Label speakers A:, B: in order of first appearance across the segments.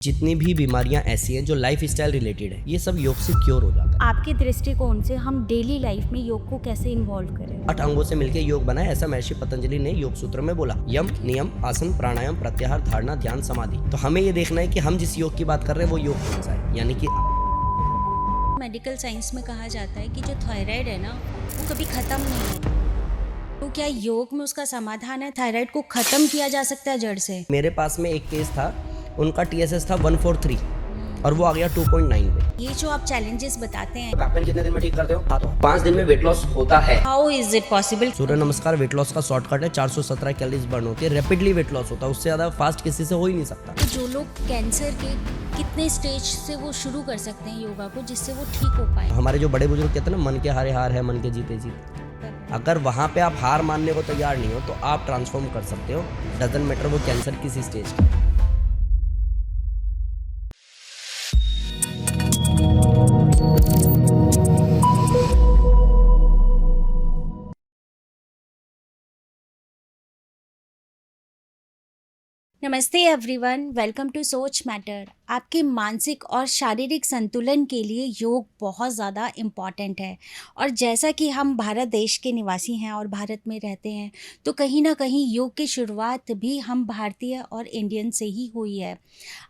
A: जितनी भी बीमारियां ऐसी हैं जो लाइफ स्टाइल रिलेटेड है, ये सब योग से क्योर हो जाता है।
B: आपके दृष्टिकोण से हम डेली लाइफ में योग को कैसे इन्वॉल्व करें?
A: 8 अंगों से मिलकर योग बना है, ऐसा महर्षि पतंजलि ने योग सूत्र में बोला। यम, नियम, आसन, प्राणायाम, प्रत्याहार, धारणा, ध्यान, समाधि। तो हमें ये देखना है कि हम जिस योग की बात कर रहे हैं वो योग कौन सा है, यानी कि
C: मेडिकल साइंस में कहा जाता है कि जो थायराइड है ना वो कभी ख़त्म नहीं होता। तो क्या योग में उसका समाधान है? थायराइड को ख़त्म किया जा सकता है जड़ से?
A: मेरे पास में एक केस था, उनका TSS था 143 और वो आ गया 2.9 पे।
C: ये जो आप चैलेंजेस बताते हैं,
A: बैक पेन कितने दिन में ठीक करते हो? हाँ, तो 5 दिन में वेट लॉस होता है।
C: How is it possible?
A: Surya Namaskar weight loss का शॉर्टकट है। 417 कैलोरीज बर्न होती है, रैपिडली वेट लॉस होता है, उससे ज़्यादा फास्ट किसी से हो ही नहीं सकता।
C: तो जो लोग कैंसर के कितने स्टेज से वो शुरू कर सकते हैं योगा को, जिससे वो ठीक हो पाए?
A: हमारे जो बड़े बुजुर्ग कहते हैं ना, मन के हारे हार है, मन के जीते जीत। अगर वहाँ पे आप हार मानने को तैयार नहीं हो तो आप ट्रांसफॉर्म कर सकते हो। डजंट मैटर वो कैंसर किसी स्टेज का है।
C: नमस्ते एवरीवन, वेलकम टू सोच मैटर। आपके मानसिक और शारीरिक संतुलन के लिए योग बहुत ज़्यादा इम्पॉर्टेंट है। और जैसा कि हम भारत देश के निवासी हैं और भारत में रहते हैं, तो कहीं ना कहीं योग की शुरुआत भी हम भारतीय और इंडियन से ही हुई है।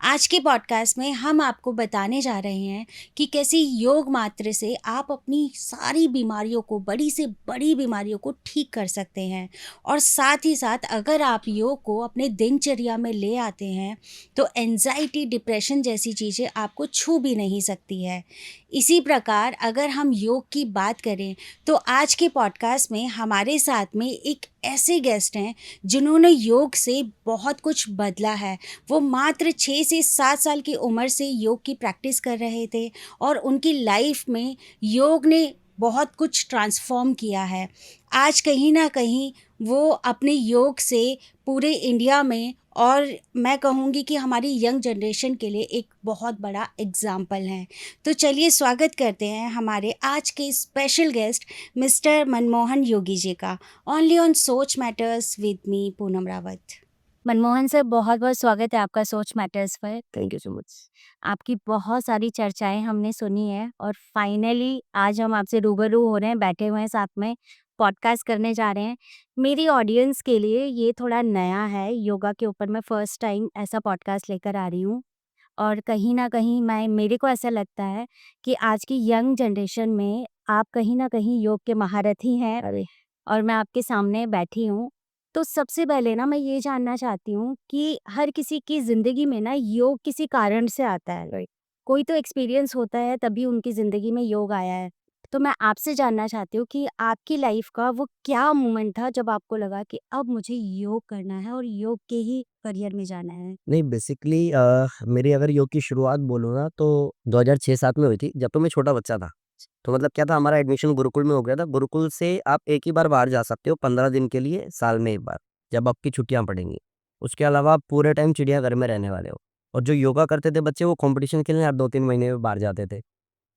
C: आज के पॉडकास्ट में हम आपको बताने जा रहे हैं कि कैसे योग मात्र से आप अपनी सारी बीमारियों को, बड़ी से बड़ी बीमारियों को ठीक कर सकते हैं। और साथ ही साथ अगर आप योग को अपने दिनचर्या में ले आते हैं तो एंजाइटी, डिप्रेशन जैसी चीज़ें आपको छू भी नहीं सकती है। इसी प्रकार अगर हम योग की बात करें तो आज के पॉडकास्ट में हमारे साथ में एक ऐसे गेस्ट हैं जिन्होंने योग से बहुत कुछ बदला है। वो मात्र 6 से 7 साल की उम्र से योग की प्रैक्टिस कर रहे थे और उनकी लाइफ में योग ने बहुत कुछ ट्रांसफॉर्म किया है। आज कहीं ना कहीं वो अपने योग से पूरे इंडिया में, और मैं कहूँगी कि हमारी यंग जनरेशन के लिए एक बहुत बड़ा एग्जाम्पल है। तो चलिए स्वागत करते हैं हमारे आज के special guest mister Manmohan Yogi ji का। ओनली ऑन सोच matters with me Poonam Rawat.
B: Manmohan sir, बहुत बहुत स्वागत है आपका सोच मैटर्स पर।
A: Thank you so much.
B: आपकी बहुत सारी चर्चाएं हमने सुनी है और फाइनली आज हम आपसे रूबरू हो रहे हैं, बैठे हुए हैं साथ में, पॉडकास्ट करने जा रहे हैं। मेरी ऑडियंस के लिए ये थोड़ा नया है, योगा के ऊपर मैं फर्स्ट टाइम ऐसा पॉडकास्ट लेकर आ रही हूँ। और कहीं ना कहीं मेरे को ऐसा लगता है कि आज की यंग जनरेशन में आप कहीं ना कहीं योग के महारथी हैं।
A: अरे
B: और मैं आपके सामने बैठी हूँ। तो सबसे पहले ना मैं ये जानना चाहती हूँ कि हर किसी की ज़िंदगी में ना योग किसी कारण से आता है।
A: राइट।
B: कोई तो एक्सपीरियंस होता है तभी उनकी ज़िंदगी में योग आया है। तो मैं आपसे जानना चाहती हूँ कि आपकी लाइफ का वो क्या मोमेंट था जब आपको लगा कि अब मुझे योग करना है और योग के ही करियर में जाना है?
A: नहीं, बेसिकली मेरी अगर योग की शुरुआत बोलूँ ना तो 2006-7 में हुई थी, जब तो मैं छोटा बच्चा था। तो मतलब क्या था, हमारा एडमिशन गुरुकुल में हो गया था। गुरुकुल से आप एक ही बार बाहर जा सकते हो 15 दिन के लिए, साल में एक बार, जब आपकी छुट्टियाँ पड़ेंगी। उसके अलावा आप पूरे टाइम चिड़ियाघर में रहने वाले हो। और जो योगा करते थे बच्चे, वो कॉम्पिटिशन के लिए हर 2-3 महीने में बाहर जाते थे।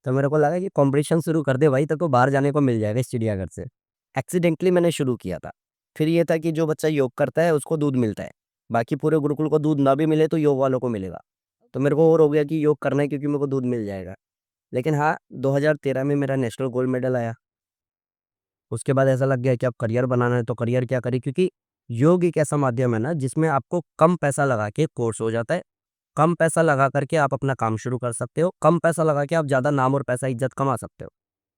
A: तो मेरे को लगा कि कॉम्पिटिशन शुरू कर दे भाई, तब तो बाहर जाने को मिल जाएगा इस चिड़ियाघर से। एक्सीडेंटली मैंने शुरू किया था। फिर ये था कि जो बच्चा योग करता है उसको दूध मिलता है, बाकी पूरे गुरुकुल को दूध ना भी मिले तो योग वालों को मिलेगा। तो मेरे को और हो गया कि योग करना है क्योंकि मेरे को दूध मिल जाएगा। लेकिन हाँ, 2013 में मेरा नेशनल गोल्ड मेडल आया। उसके बाद ऐसा लग गया कि अब करियर बनाना है, तो करियर क्या करें, क्योंकि योग एक ऐसा माध्यम है ना जिसमें आपको कम पैसा लगा के कोर्स हो जाता है। कम पैसा लगा करके आप अपना काम शुरू कर सकते हो। कम पैसा लगा के आप ज़्यादा नाम और पैसा, इज़्ज़त कमा सकते हो।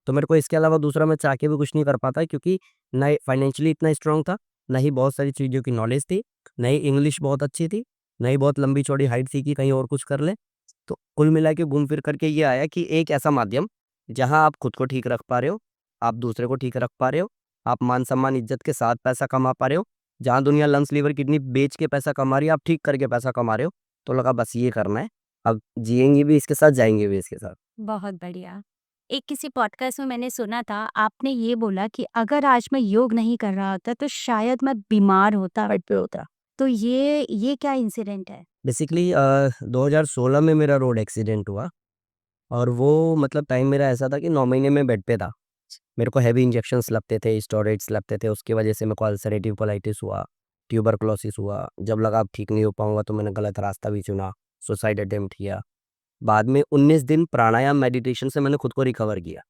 A: तो मेरे को इसके अलावा दूसरा मैं चाह के भी कुछ नहीं कर पाता, क्योंकि ना ही फाइनेंशियली इतना स्ट्रांग था, ना ही बहुत सारी चीज़ों की नॉलेज थी, ना ही इंग्लिश बहुत अच्छी थी, ना ही बहुत लंबी चौड़ी हाइट थी कि कहीं और कुछ कर लें। तो कुल मिला के घूम फिर करके ये आया कि एक ऐसा माध्यम जहाँ आप खुद को ठीक रख पा रहे हो, आप दूसरे को ठीक रख पा रहे हो, आप मान-सम्मान, इज़्ज़त के साथ पैसा कमा पा रहे हो। जहाँ दुनिया लंग्स, लिवर, किडनी बेच के पैसा कमा रही है, आप ठीक करके पैसा कमा रहे हो। तो लगा बस ये करना है। अब जिएँगे भी इसके साथ, जाएँगे भी इसके साथ।
B: बहुत बढ़िया। एक किसी पॉडकास्ट में मैंने सुना था, आपने ये बोला कि अगर आज मैं योग नहीं कर रहा होता तो शायद मैं बीमार होता।
A: बेड पे होता।
B: तो ये क्या इंसिडेंट है?
A: बेसिकली 2016 में मेरा रोड एक्सीडेंट हुआ और वो मतलब टाइम मेरा ऐसा था कि 9 महीने में बेड पे था। मेरे को हेवी इंजेक्शंस लगते थे, स्टेरॉइड्स लगते थे, उसकी वजह से मेरे को अल्सरेटिव कोलाइटिस हुआ, ट्यूबरकुलोसिस हुआ। जब लगा अब ठीक नहीं हो पाऊँगा तो मैंने गलत रास्ता भी चुना, सुसाइड अटेम्प्ट किया। बाद में 19 दिन प्राणायाम मेडिटेशन से मैंने खुद को रिकवर किया।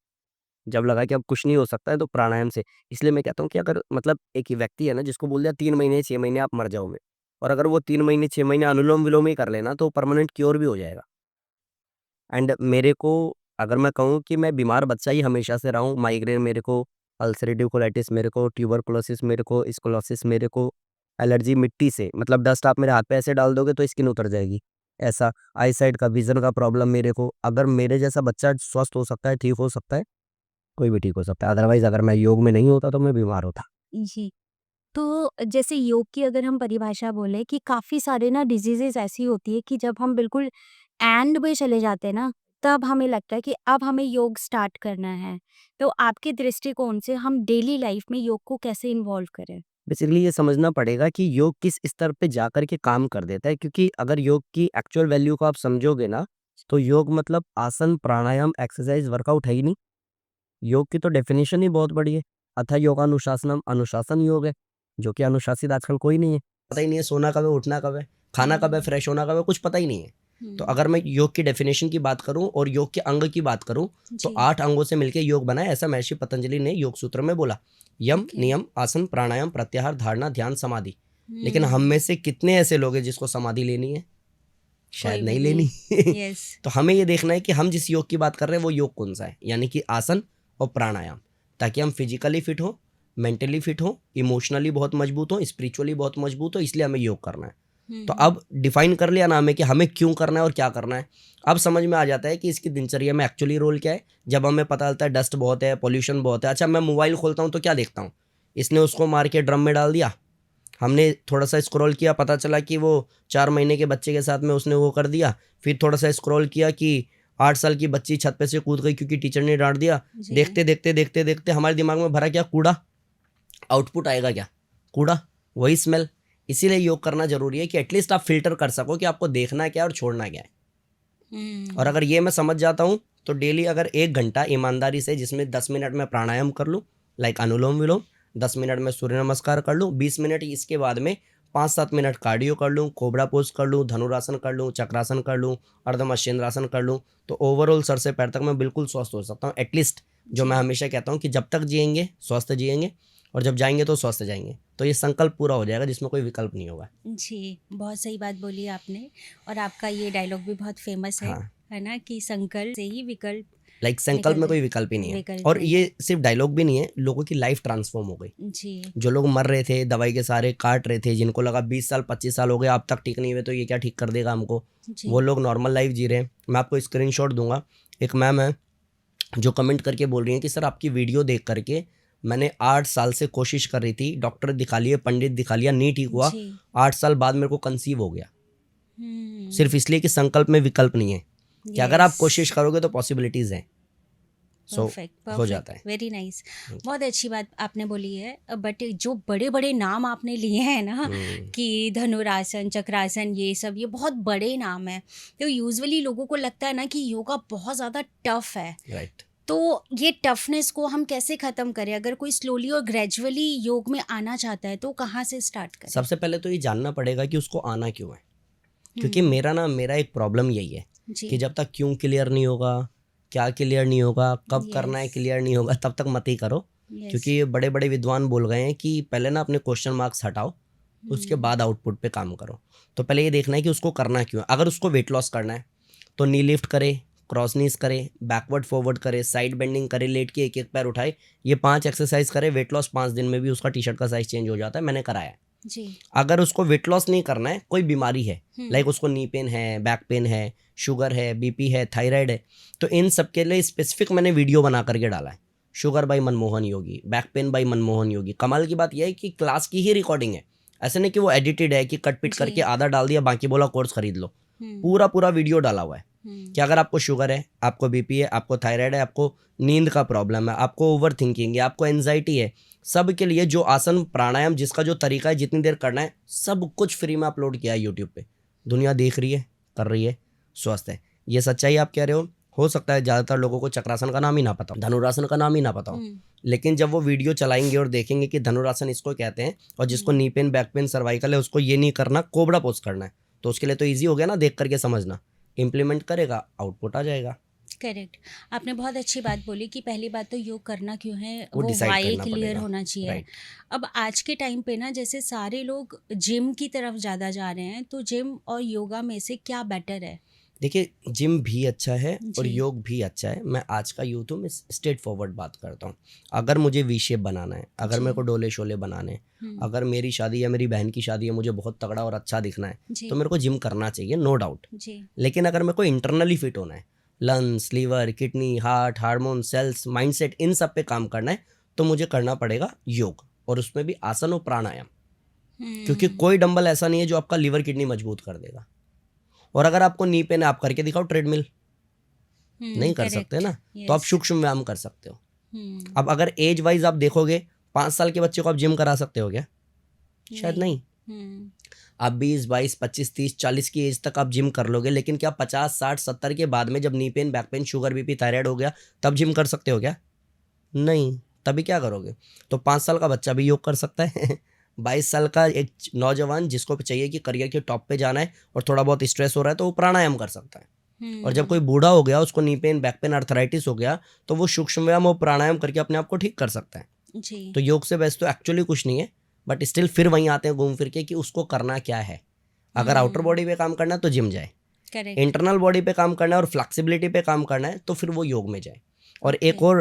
A: जब लगा कि अब कुछ नहीं हो सकता है तो प्राणायाम से, इसलिए मैं कहता हूँ कि अगर मतलब एक व्यक्ति है ना जिसको बोल दिया 3 महीने 6 महीने आप मर जाओगे, और अगर वो 3 महीने 6 महीने अनुलोम-विलोम ही कर लेना तो परमानेंट क्योर भी हो जाएगा। एंड मेरे को अगर मैं कहूँ कि मैं बीमार बच्चा ही हमेशा से रहा हूँ, माइग्रेन मेरे को, अल्सरेटिव कोलाइटिस मेरे को, ट्यूबरकुलोसिस मेरे को, स्कोलोसिस मेरे को, एलर्जी मिट्टी से, मतलब डस्ट आप मेरे हाथ पे ऐसे डाल दोगे तो स्किन उतर जाएगी, ऐसा। आईसाइट का, विज़न का प्रॉब्लम मेरे को। अगर मेरे जैसा बच्चा स्वस्थ हो सकता है, ठीक हो सकता है, कोई भी ठीक हो सकता है। अदरवाइज़ अगर मैं योग में नहीं होता तो मैं बीमार होता।
B: जी। तो जैसे योग की अगर हम परिभाषा बोले कि काफ़ी सारे ना डिजीज़ेज़ ऐसी होती है कि जब हम बिल्कुल एंड में चले जाते हैं ना, तब हमें लगता है कि अब हमें योग स्टार्ट करना है। तो आपके दृष्टिकोण से हम डेली लाइफ में योग को कैसे इन्वॉल्व करें?
A: बेसिकली ये समझना पड़ेगा कि योग किस स्तर पे जाकर के काम कर देता है, क्योंकि अगर योग की एक्चुअल वैल्यू को आप समझोगे ना, तो योग मतलब आसन, प्राणायाम, एक्सरसाइज़, वर्कआउट है ही नहीं। योग की तो डेफिनेशन ही बहुत बड़ी है। अथा योगानुशासनम, अनुशासन योग है, जो कि अनुशासित आजकल कोई नहीं है। पता ही नहीं है सोना कब है, उठना कब है, खाना कब है, फ्रेश होना कब है, कुछ पता ही नहीं है। तो अगर मैं योग की डेफिनेशन की बात करूं और योग के अंग की बात करूं, तो 8 अंगों से मिलकर योग बना है, ऐसा महर्षि पतंजलि ने योग सूत्र में बोला। यम, नियम, आसन, प्राणायाम, प्रत्याहार, धारणा, ध्यान, समाधि। लेकिन हम में से कितने ऐसे लोग हैं जिसको समाधि लेनी है? शायद नहीं लेनी।
C: यस।
A: तो हमें ये देखना है कि हम जिस योग की बात कर रहे हैं वो योग कौन सा है, यानी कि आसन और प्राणायाम, ताकि हम फिजिकली फिट हो, मेंटली फिट हो, इमोशनली बहुत मजबूत हो, स्पिरिचुअली बहुत मजबूत हो, इसलिए हमें योग करना है। तो अब डिफाइन कर लिया ना हमें कि हमें क्यों करना है और क्या करना है। अब समझ में आ जाता है कि इसकी दिनचर्या में एक्चुअली रोल क्या है। जब हमें पता चलता है डस्ट बहुत है, पॉल्यूशन बहुत है, अच्छा मैं मोबाइल खोलता हूँ तो क्या देखता हूँ, इसने उसको मार के ड्रम में डाल दिया, हमने थोड़ा सा स्क्रॉल किया, पता चला कि वो 4 महीने के बच्चे के साथ में उसने वो कर दिया, फिर थोड़ा सा स्क्रॉल किया कि 8 साल की बच्ची छत पे से कूद गई क्योंकि टीचर ने डांट दिया। देखते देखते देखते देखते हमारे दिमाग में भरा क्या, कूड़ा। आउटपुट आएगा क्या, कूड़ा, वही स्मेल। इसीलिए योग करना जरूरी है कि एटलीस्ट आप फिल्टर कर सको कि आपको देखना क्या है और छोड़ना क्या है। और अगर ये मैं समझ जाता हूँ तो डेली अगर 1 घंटा ईमानदारी से, जिसमें 10 मिनट में प्राणायाम कर लूँ, लाइक अनुलोम विलोम, 10 मिनट में सूर्य नमस्कार कर लूँ, 20 मिनट इसके बाद में 5-7 मिनट कार्डियो कर लूँ, कोबरा पोज कर लूँ, धनुरासन कर लूँ, चक्रासन कर लूँ, अर्धमर्शेंद्रासन कर लूँ, तो ओवरऑल सर से पैर तक मैं बिल्कुल स्वस्थ हो सकता हूँ। एटलीस्ट जो मैं हमेशा कहता हूँ कि जब तक जिएंगे स्वस्थ जिएंगे, और जब जाएंगे तो स्वस्थ जाएंगे। तो ये संकल्प पूरा हो जाएगा जिसमें कोई विकल्प नहीं होगा।
C: जी, बहुत सही बात बोली आपने। और आपका ये डायलॉग भी बहुत फेमस है,
A: हाँ।
C: है ना, कि संकल्प से ही विकल्प
A: लाइक संकल्प में
C: निकलते
A: कोई
C: हैं।
A: विकल्प ही नहीं है।
C: विकल्प
A: और
C: नहीं
A: ये सिर्फ डायलॉग भी नहीं है, लोगों की लाइफ ट्रांसफॉर्म हो गई।
C: जी।
A: जो लोग मर रहे थे, दवाई के सहारे काट रहे थे, जिनको लगा 20 साल 25 साल हो गए अब तक ठीक नहीं हुए तो ये क्या ठीक कर देगा हमको,
C: जी।
A: वो लोग नॉर्मल लाइफ जी रहे हैं। मैं आपको स्क्रीनशॉट दूंगा, एक मैम है जो कमेंट करके बोल रही हैं कि सर आपकी वीडियो देख करके मैंने 8 साल से कोशिश कर रही थी, डॉक्टर दिखा लिए, पंडित दिखा लिया, नहीं ठीक हुआ,
C: जी।
A: 8 साल बाद मेरे को कंसीव हो गया। सिर्फ इसलिए कि संकल्प में विकल्प नहीं है, कि अगर आप कोशिश करोगे तो पॉसिबिलिटीज हैं। सो हो जाता है।
C: Very nice. बहुत अच्छी बात आपने बोली है। बट जो बड़े बड़े नाम आपने लिए हैं ना, कि धनुरासन, चक्रासन, ये सब ये बहुत बड़े नाम हैं, तो यूजुअली लोगों को लगता है ना कि योगा बहुत ज़्यादा टफ है।
A: राइट।
C: तो ये टफनेस को हम कैसे ख़त्म करें? अगर कोई स्लोली और ग्रेजुअली योग में आना चाहता है तो कहाँ से स्टार्ट करें?
A: सबसे पहले तो ये जानना पड़ेगा कि उसको आना क्यों है, क्योंकि मेरा एक प्रॉब्लम यही है कि जब तक क्यों क्लियर नहीं होगा, क्या क्लियर नहीं होगा, कब करना है क्लियर नहीं होगा, तब तक मत ही करो। क्योंकि ये बड़े बड़े विद्वान बोल गए हैं कि पहले ना अपने क्वेश्चन मार्क्स हटाओ, उसके बाद आउटपुट पे काम करो। तो पहले ये देखना है कि उसको करना क्यों है। अगर उसको वेट लॉस करना है तो नी लिफ्ट करे, क्रॉस नीज करे, बैकवर्ड फॉरवर्ड करे, साइड बेंडिंग करे, लेट के एक एक पैर उठाए, ये 5 एक्सरसाइज करे, वेट लॉस 5 दिन में भी उसका टी शर्ट का साइज चेंज हो जाता है, मैंने कराया है।
C: जी।
A: अगर उसको वेट लॉस नहीं करना है, कोई बीमारी है, लाइक उसको नी पेन है, बैक पेन है, शुगर है, बीपी है, थायराइड है, तो इन सब के लिए स्पेसिफिक मैंने वीडियो बना करके डाला है। Sugar by Manmohan Yogi, back pain by Manmohan Yogi. कमाल की बात यह है कि क्लास की ही रिकॉर्डिंग है, ऐसे नहीं कि वो एडिटेड है कि कट पिट करके आधा डाल दिया बाकी बोला कोर्स खरीद लो। पूरा वीडियो डाला हुआ है कि अगर आपको शुगर है, आपको बीपी है, आपको थायराइड है, आपको नींद का प्रॉब्लम है, आपको ओवर थिंकिंग है, आपको एंजाइटी है, सब के लिए जो आसन प्राणायाम जिसका जो तरीका है, जितनी देर करना है, सब कुछ फ्री में अपलोड किया है यूट्यूब पे। दुनिया देख रही है, कर रही है, स्वस्थ है। ये सच्चाई आप कह रहे हो सकता है ज़्यादातर लोगों को चक्रासन का नाम ही ना पता हो, धनुरासन का नाम ही ना पता हो, लेकिन जब वो वीडियो चलाएंगे और देखेंगे कि धनुरासन इसको कहते हैं और जिसको knee pain, back pain, cervical है उसको ये नहीं करना, कोबरा पोज करना है, तो उसके लिए तो ईजी हो गया ना देख करके समझना, इम्प्लीमेंट करेगा आउटपुट आ जाएगा।
C: करेक्ट। आपने बहुत अच्छी बात बोली कि पहली बात तो योग करना क्यों है
A: वो
C: वो
A: डिसाइड
C: वाई
A: करना
C: क्लियर
A: पड़ेगा।
C: होना चाहिए।
A: राइट।
C: अब आज के टाइम पे ना जैसे सारे लोग जिम की तरफ ज़्यादा जा रहे हैं, तो जिम और योगा में से क्या बेटर है?
A: देखिए जिम भी अच्छा है और
C: जी।
A: योग भी अच्छा है। मैं आज का यूथ हूँ, मैं स्ट्रेट फॉरवर्ड बात करता हूँ। अगर मुझे वी शेप बनाना है, अगर
C: जी।
A: मेरे को डोले शोले बनाने हैं,
C: हम्म,
A: अगर मेरी शादी या मेरी बहन की शादी है, मुझे बहुत तगड़ा और अच्छा दिखना है,
C: जी
A: तो मेरे को जिम करना चाहिए, नो डाउट।
C: जी
A: लेकिन अगर मेरे को इंटरनली फिट होना है, lungs, liver, kidney, heart, hormone, cells, mindset, इन सब पे काम करना है, तो मुझे करना पड़ेगा योग, और उसमें भी आसन और प्राणायाम। क्योंकि कोई डंबल ऐसा नहीं है जो आपका लीवर किडनी मजबूत कर देगा। और अगर आपको नी पेन है, आप करके दिखाओ ट्रेडमिल, नहीं कर सकते ना, तो आप सूक्ष्म व्यायाम कर सकते हो। अब अगर एज वाइज आप देखोगे, 5 साल के बच्चे को आप जिम करा सकते हो क्या? शायद नहीं। आप 20, 22, 25, 30, 40 की एज तक आप जिम कर लोगे, लेकिन क्या 50, 60, 70 के बाद में जब knee pain, back pain, sugar, BP, thyroid हो गया, तब जिम कर सकते हो क्या? नहीं। तभी क्या करोगे? तो 5 साल का बच्चा भी योग कर सकता है 22 साल का एक नौजवान जिसको चाहिए कि करियर के टॉप पे जाना है और थोड़ा बहुत स्ट्रेस हो रहा है, तो वो प्राणायाम कर सकता है। और जब कोई बूढ़ा हो गया, उसको knee pain, back pain, arthritis हो गया, तो वो सूक्ष्म व्यायाम और प्राणायाम करके अपने आप को ठीक कर सकता है।
C: जी
A: तो योग से बेस्ट तो एक्चुअली कुछ नहीं है, बट स्टिल फिर वहीं आते हैं घूम फिर के कि उसको करना क्या है। अगर आउटर बॉडी पे काम करना है तो जिम जाए,
C: करेक्ट।
A: इंटरनल बॉडी पे काम करना है और फ्लेक्सिबिलिटी पे काम करना है तो फिर वो योग में जाए। और एक और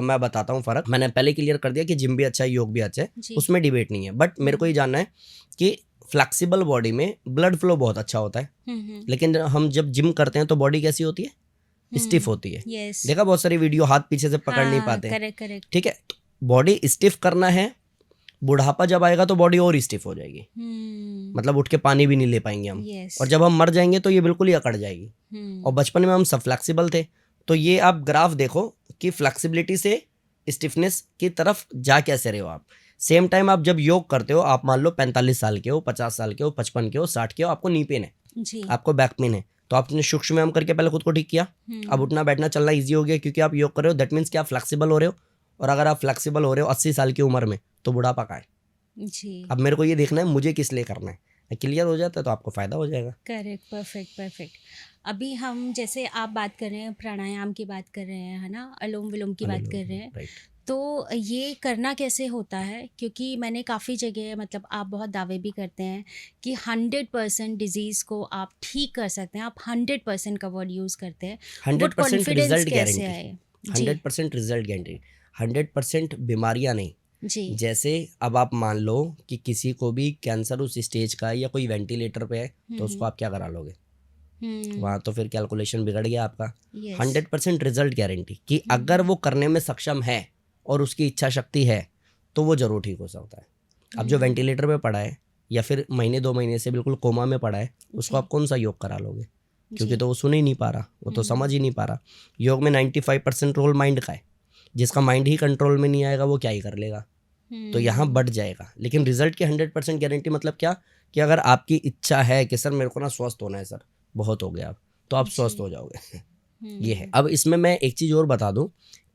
A: मैं बताता हूँ फ़र्क, मैंने पहले क्लियर कर दिया कि जिम भी अच्छा है, योग भी अच्छा है,
C: जी
A: उसमें डिबेट नहीं है। बट मेरे को ये जानना है कि फ्लेक्सिबल बॉडी में ब्लड फ्लो बहुत अच्छा होता है, लेकिन हम जब जिम करते हैं तो बॉडी कैसी होती है? स्टिफ होती है।
C: यस।
A: देखा बहुत सारी वीडियो, हाथ पीछे से पकड़ नहीं पाते।
C: Correct correct.
A: ठीक है, बॉडी स्टिफ करना है, बुढ़ापा जब आएगा तो बॉडी और स्टिफ हो जाएगी, मतलब उठ के पानी भी नहीं ले पाएंगे हम।
C: यस।
A: और जब हम मर जाएंगे तो ये बिल्कुल ही अकड़ जाएगी। और बचपन में हम सब फ्लेक्सिबल थे, तो ये आप ग्राफ देखो कि फ्लेक्सिबिलिटी से स्टिफनेस की तरफ जा कैसे रहे हो आप। सेम टाइम आप जब योग करते हो, आप मान लो 45 साल के हो, 50 साल के हो, 55 के हो, 60 के हो, आपको नी पेन है,
C: जी
A: आपको बैक पेन है, तो आपने सूक्ष्म व्यायाम करके पहले खुद को ठीक किया। अब उठना बैठना चलना ईजी हो गया क्योंकि आप योग कर रहे हो, दैट मीन्स कि आप फ्लेक्सिबल हो रहे हो। और अगर आप फ्लेक्सिबल हो रहे हो 80 साल की उम्र में, तो बुढ़ापा कहाँ है?
C: जी
A: अब मेरे को ये देखना है मुझे किस लिए करना है, क्लियर हो जाता है तो आपको फ़ायदा हो जाएगा।
C: करेक्ट। Perfect perfect. अभी हम जैसे आप बात कर रहे हैं, प्राणायाम की बात कर रहे हैं, है ना, अनुलोम विलोम की बात कर रहे हैं,
A: राइट।
C: तो ये करना कैसे होता है? क्योंकि मैंने काफ़ी जगह, मतलब आप बहुत दावे भी करते हैं कि 100% डिजीज़ को आप ठीक कर सकते हैं, आप 100% का वर्ड यूज़ करते हैं, बट
A: 100%
C: कॉन्फिडेंस
A: रिजल्ट
C: कैसे
A: गारंटी,
C: आए? जी
A: 100% रिजल्ट गारंटी, 100% बीमारियां नहीं।
C: जी
A: जैसे अब आप मान लो कि किसी को भी कैंसर उस स्टेज का है या कोई वेंटिलेटर पे है, तो उसको आप क्या करा लोगे? वहाँ तो फिर कैलकुलेशन बिगड़ गया आपका।
C: यस
A: 100% रिजल्ट गारंटी कि अगर वो करने में सक्षम है और उसकी इच्छा शक्ति है, तो वो जरूर ठीक हो सकता है। अब जो वेंटिलेटर पे पड़ा है या फिर महीने 2 महीने से बिल्कुल कोमा में पड़ा है, उसको आप कौन सा योग करा लोगे? क्योंकि तो वो सुन ही नहीं पा रहा, वो तो समझ ही नहीं पा रहा। योग में 95% रोल माइंड का है, जिसका माइंड ही कंट्रोल में नहीं आएगा वो क्या ही कर लेगा। तो यहाँ बढ़ जाएगा। लेकिन रिजल्ट की 100% गारंटी मतलब क्या? कि अगर आपकी इच्छा है कि सर मेरे को ना स्वस्थ होना है सर, बहुत हो गया अब, तो आप स्वस्थ हो जाओगे ये है। अब इसमें मैं एक चीज़ और बता दूं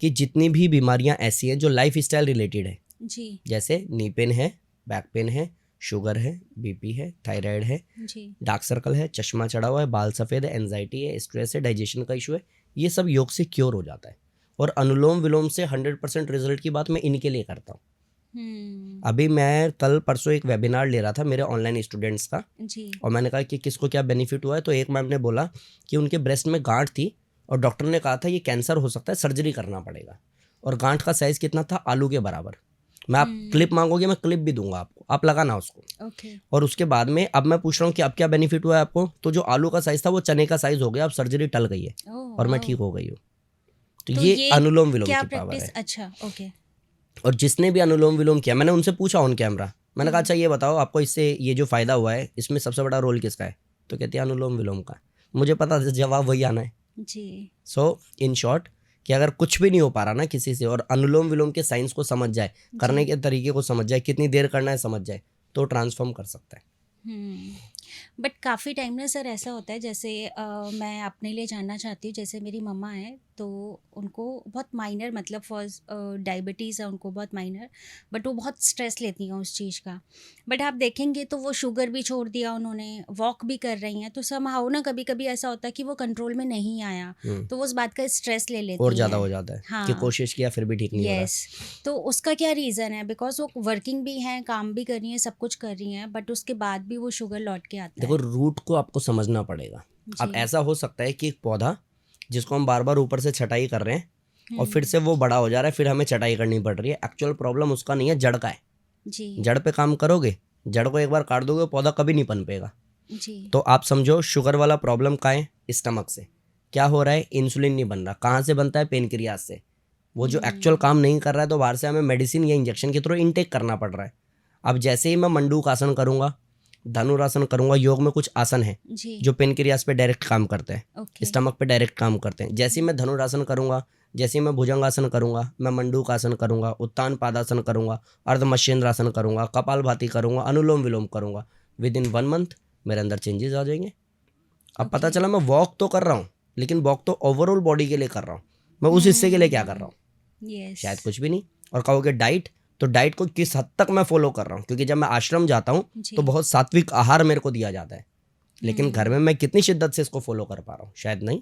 A: कि जितनी भी बीमारियां ऐसी हैं जो लाइफ स्टाइल रिलेटेड है,
C: जी
A: जैसे नी पेन है, बैक पेन है, शुगर है, बीपी है, थायराइड है,
C: जी
A: डार्क सर्कल है, चश्मा चढ़ा हुआ है, बाल सफ़ेद है, एंजाइटी है, स्ट्रेस है, डाइजेशन का इशू है, ये सब योग से क्योर हो जाता है। और अनुलोम विलोम से 100% रिजल्ट की बात मैं इनके लिए करता हूँ। अभी मैं कल परसों एक वेबिनार ले रहा था मेरे ऑनलाइन स्टूडेंट्स का,
C: जी
A: और मैंने कहा कि किसको क्या बेनिफिट हुआ है, तो एक मैम ने बोला कि उनके ब्रेस्ट में गांठ थी और डॉक्टर ने कहा था ये कैंसर हो सकता है, सर्जरी करना पड़ेगा। और गांठ का साइज़ कितना था? आलू के बराबर। मैं आप क्लिप मांगोगे, मैं क्लिप भी दूंगा आपको, आप लगाना उसको।
C: ओके
A: और उसके बाद में अब मैं पूछ रहा हूँ कि अब क्या बेनिफिट हुआ है आपको? तो जो आलू का साइज़ था वो चने का साइज़ हो गया, अब सर्जरी टल गई है और मैं ठीक हो गई हूँ। तो ये अनुलोम विलोम
C: क्या
A: की पावर
C: प्रैक्टिस?
A: है।
C: अच्छा ओके
A: और जिसने भी अनुलोम विलोम किया, मैंने उनसे पूछा ऑन कैमरा, मैंने कहा अच्छा ये बताओ आपको इससे ये जो फ़ायदा हुआ है इसमें सबसे बड़ा रोल किसका है? तो कहते हैं अनुलोम विलोम का। मुझे पता था जवाब वही आना है।
C: जी
A: सो इन शॉर्ट कि अगर कुछ भी नहीं हो पा रहा ना किसी से, और अनुलोम विलोम के साइंस को समझ जाए, करने के तरीके को समझ जाए, कितनी देर करना है समझ जाए, तो ट्रांसफॉर्म कर सकता है।
C: बट काफ़ी टाइम ना सर ऐसा होता है, जैसे मैं अपने लिए जानना चाहती हूँ, जैसे मेरी मम्मा है तो उनको बहुत माइनर, मतलब फर्स्ट डायबिटीज़ है उनको, बहुत माइनर, बट वो बहुत स्ट्रेस लेती हैं उस चीज़ का। बट आप देखेंगे तो वो शुगर भी छोड़ दिया उन्होंने, वॉक भी कर रही हैं, तो समहाउ ना कभी कभी ऐसा होता है कि वो कंट्रोल में नहीं आया, तो वो उस बात का स्ट्रेस ले
A: और
C: लेती
A: ज़्यादा
C: हैं।
A: हो जाता है कि
C: हाँ,
A: कोशिश किया फिर भी ठीक नहीं हो रहा।
C: यस। तो उसका क्या रीज़न है? बिकॉज वो वर्किंग भी हैं, काम भी कर रही हैं, सब कुछ कर रही हैं, बट उसके बाद भी वो शुगर लौट के आता
A: देखो,
C: है।
A: रूट को आपको समझना पड़ेगा। अब
C: जी।
A: ऐसा हो सकता है कि एक पौधा जिसको हम बार बार ऊपर से छटाई कर रहे हैं और फिर
C: हम्म,
A: से वो बड़ा हो जा रहा है, फिर हमें छटाई करनी पड़ रही है। एक्चुअल प्रॉब्लम उसका नहीं है, जड़ का है।
C: जी
A: जड़ पे काम करोगे, जड़ को एक बार काट दोगे, पौधा कभी नहीं पनपेगा।
C: जी।
A: तो आप समझो शुगर वाला प्रॉब्लम का है स्टमक से। क्या हो रहा है? इंसुलिन नहीं बन रहा। कहाँ से बनता है? पेनक्रियाज से। वो जो एक्चुअल काम नहीं कर रहा है तो बाहर से हमें मेडिसिन या इंजेक्शन के थ्रू इनटेक करना पड़ रहा है। अब जैसे ही मैं मंडूक आसन करूंगा, धनुरासन करूंगा, योग में कुछ आसन है
C: जी।
A: जो पेनक्रियाज पे डायरेक्ट काम करते हैं,
C: ओके।
A: स्टमक पे डायरेक्ट काम करते हैं। जैसे ही मैं धनुरासन करूंगा, जैसे ही मैं भुजंगासन करूंगा, मैं मंडूक आसन करूंगा, उत्तान पादासन करूंगा, अर्धमश्येंद्रासन करूंगा, कपालभाति करूंगा, अनुलोम विलोम करूंगा, विद इन 1 मंथ मेरे अंदर चेंजेस आ जाएंगे। अब पता
C: ओके।
A: चला मैं वॉक तो कर रहा हूँ, लेकिन वॉक तो ओवरऑल बॉडी के लिए कर रहा हूँ, मैं उस हिस्से के लिए क्या कर रहा हूँ?
C: यस।
A: शायद कुछ भी नहीं। और कहोगे डाइट, तो डाइट को किस हद तक मैं फॉलो कर रहा हूँ? क्योंकि जब मैं आश्रम जाता हूँ
C: जी।
A: तो बहुत सात्विक आहार मेरे को दिया जाता है, लेकिन घर में मैं कितनी शिद्दत से इसको फॉलो कर पा रहा हूँ? शायद नहीं।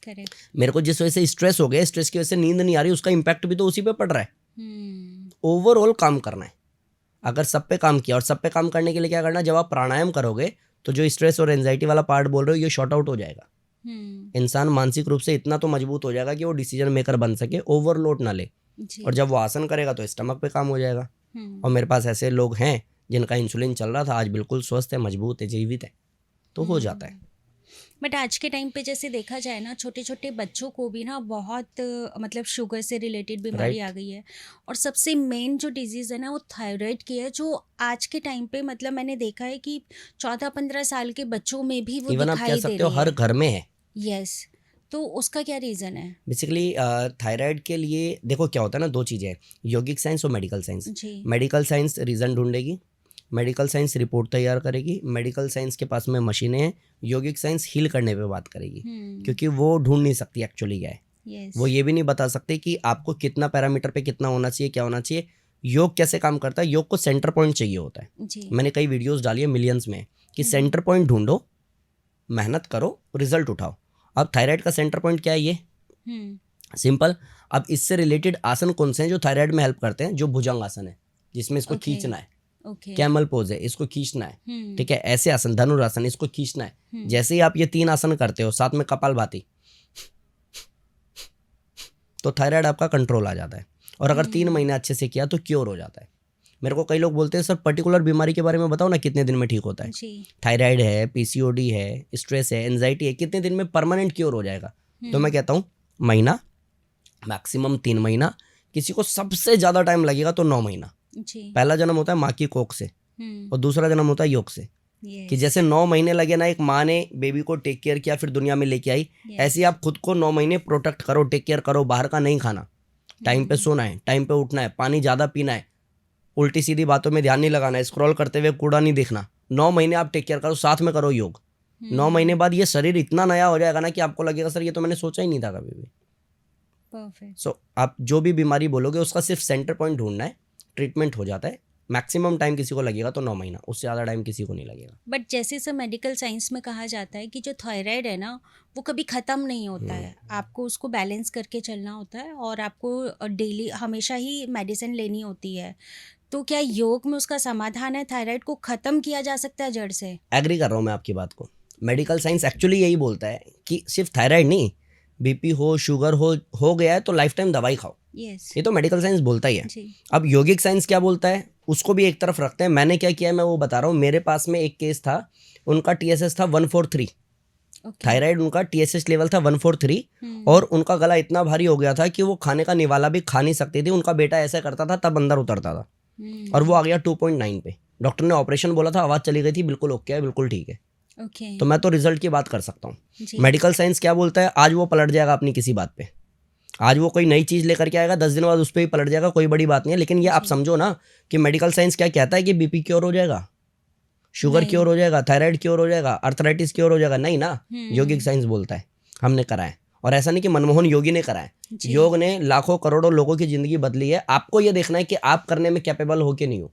C: करेक्ट।
A: मेरे को जिस वजह से स्ट्रेस हो गया, स्ट्रेस की वजह से नींद नहीं आ रही, उसका इम्पैक्ट भी तो उसी पे पड़ रहा है। ओवरऑल काम करना है। अगर सब पे काम किया, और सब पे काम करने के लिए क्या करना है? जब आप प्राणायाम करोगे तो जो स्ट्रेस और एंजाइटी वाला पार्ट बोल रहे हो, ये शॉर्ट आउट हो जाएगा। इंसान मानसिक रूप से इतना तो मजबूत हो जाएगा कि वो डिसीजन मेकर बन सके, ओवरलोड ना ले।
C: जी।
A: और जब वो आसन करेगा तो स्टमक पे काम हो जाएगा। और मेरे पास ऐसे लोग हैं जिनका इंसुलिन चल रहा था, आज बिल्कुल स्वस्थ है, मजबूत है, जीवित है, तो हो जाता है।
C: बट आज के टाइम पे जैसे देखा जाए ना, छोटे छोटे बच्चों को भी ना बहुत मतलब शुगर से रिलेटेड बीमारी आ गई है, और सबसे मेन जो डिजीज़ है ना वो थायराइड की है, जो आज के टाइम पे मतलब मैंने देखा है कि 14-15 साल के बच्चों में भी वो
A: इवन आप कह
C: दिखाई दे
A: सकते हो
C: रही
A: हर
C: है।
A: घर में है।
C: यस। तो उसका क्या रीज़न है?
A: बेसिकली थायराइड के लिए देखो क्या होता है ना, 2 चीज़ें हैं, योगिक साइंस और मेडिकल साइंस।
C: जी।
A: मेडिकल साइंस रीज़न ढूंढेगी, मेडिकल साइंस रिपोर्ट तैयार करेगी, मेडिकल साइंस के पास में मशीनें हैं, योगिक साइंस हील करने पे बात करेगी। क्योंकि वो ढूंढ नहीं सकती एक्चुअली क्या है।
C: यस।
A: वो ये भी नहीं बता सकते कि आपको कितना पैरामीटर पे कितना होना चाहिए, क्या होना चाहिए। योग कैसे काम करता है? योग को सेंटर पॉइंट चाहिए होता है।
C: जी।
A: मैंने कई वीडियोस डाली है मिलियंस में कि सेंटर पॉइंट ढूंढो, मेहनत करो, रिजल्ट उठाओ। अब थायराइड का सेंटर पॉइंट क्या है? ये सिंपल। अब इससे रिलेटेड आसन कौन से हैं जो थायराइड में हेल्प करते हैं? जो भुजंग आसन है, जिसमें इसको
C: ओके।
A: खींचना है।
C: ओके।
A: कैमल पोज है, इसको खींचना है।
C: हम्म।
A: ठीक है। ऐसे आसन, धनुरासन, इसको खींचना है। जैसे ही आप ये 3 आसन करते हो, साथ में कपालभाति, तो थायराइड आपका कंट्रोल आ जाता है। और अगर 3 महीने अच्छे से किया तो क्योर हो जाता है। मेरे को कई लोग बोलते हैं सर पर्टिकुलर बीमारी के बारे में बताओ ना, कितने दिन में ठीक होता है?
C: जी।
A: थायराइड है, पीसीओडी है, स्ट्रेस है, एंजाइटी है, कितने दिन में परमानेंट क्योर हो जाएगा? तो मैं कहता हूँ महीना, मैक्सिमम 3 महीना, किसी को सबसे ज़्यादा टाइम लगेगा तो 9 महीना।
C: जी।
A: पहला जन्म होता है माँ की कोख से, और दूसरा जन्म होता है योग से। कि जैसे 9 महीने लगे ना एक माँ ने बेबी को टेक केयर किया, फिर दुनिया में लेके आई, ऐसे ही आप खुद को 9 महीने प्रोटेक्ट करो, टेक केयर करो। बाहर का नहीं खाना, टाइम पे सोना है, टाइम पे उठना है, पानी ज़्यादा पीना है, उल्टी सीधी बातों में ध्यान नहीं लगाना है, स्क्रॉल करते हुए कूड़ा नहीं देखना। 9 महीने आप टेक केयर करो, साथ में करो योग। 9 महीने बाद ये शरीर इतना नया हो जाएगा ना कि आपको लगेगा सर ये तो मैंने सोचा ही नहीं था कभी भी।
C: परफेक्ट।
A: सो आप जो भी बीमारी बोलोगे उसका सिर्फ सेंटर पॉइंट ढूंढना है, ट्रीटमेंट हो जाता है। मैक्सिमम टाइम किसी को लगेगा तो 9 महीना, उससे ज़्यादा टाइम किसी को नहीं लगेगा।
C: बट जैसे सर मेडिकल साइंस में कहा जाता है कि जो थायराइड है ना वो कभी ख़त्म नहीं होता है, आपको उसको बैलेंस करके चलना होता है, और आपको डेली हमेशा ही मेडिसिन लेनी होती है। तो क्या योग में उसका समाधान है? थायराइड को ख़त्म किया जा सकता है जड़ से?
A: एग्री कर रहा हूँ मैं आपकी बात को। मेडिकल साइंस एक्चुअली यही बोलता है कि सिर्फ थायराइड नहीं, बीपी हो, शुगर हो गया है तो लाइफ टाइम दवाई खाओ।
C: यस।
A: ये तो मेडिकल साइंस बोलता ही है।
C: जी।
A: अब योगिक साइंस क्या बोलता है उसको भी एक तरफ रखते हैं। मैंने क्या किया है मैं वो बता रहा हूँ। मेरे पास में एक केस था, उनका TSH था 143,
C: ओके।
A: थायराइड उनका TSH लेवल था 143, और उनका गला इतना भारी हो गया था कि वो खाने का निवाला भी खा नहीं सकती थी। उनका बेटा ऐसा करता था तब अंदर उतरता था, और वो आ गया 2.9 पे। डॉक्टर ने ऑपरेशन बोला था, आवाज़ चली गई थी, बिल्कुल ओके है, बिल्कुल ठीक है।
C: ओके।
A: तो मैं तो रिजल्ट की बात कर सकता हूँ।
C: जी।
A: मेडिकल साइंस क्या बोलता है? आज वो पलट जाएगा अपनी किसी बात पे, आज वो कोई नई चीज़ लेकर के आएगा, 10 दिन बाद उस पर ही पलट जाएगा, कोई बड़ी बात नहीं है। लेकिन ये आप समझो ना कि मेडिकल साइंस क्या कहता है कि बीपी क्योर हो जाएगा, शुगर
C: नहीं।
A: क्योर हो जाएगा, थायराइड क्योर हो जाएगा, अर्थराइटिस क्योर हो जाएगा, नहीं ना। योगिक साइंस बोलता है, हमने करा है। और ऐसा नहीं कि मनमोहन योगी ने करा है,
C: जी।
A: योग ने लाखों करोड़ों लोगों की जिंदगी बदली है। आपको ये देखना है कि आप करने में कैपेबल हो कि नहीं हो,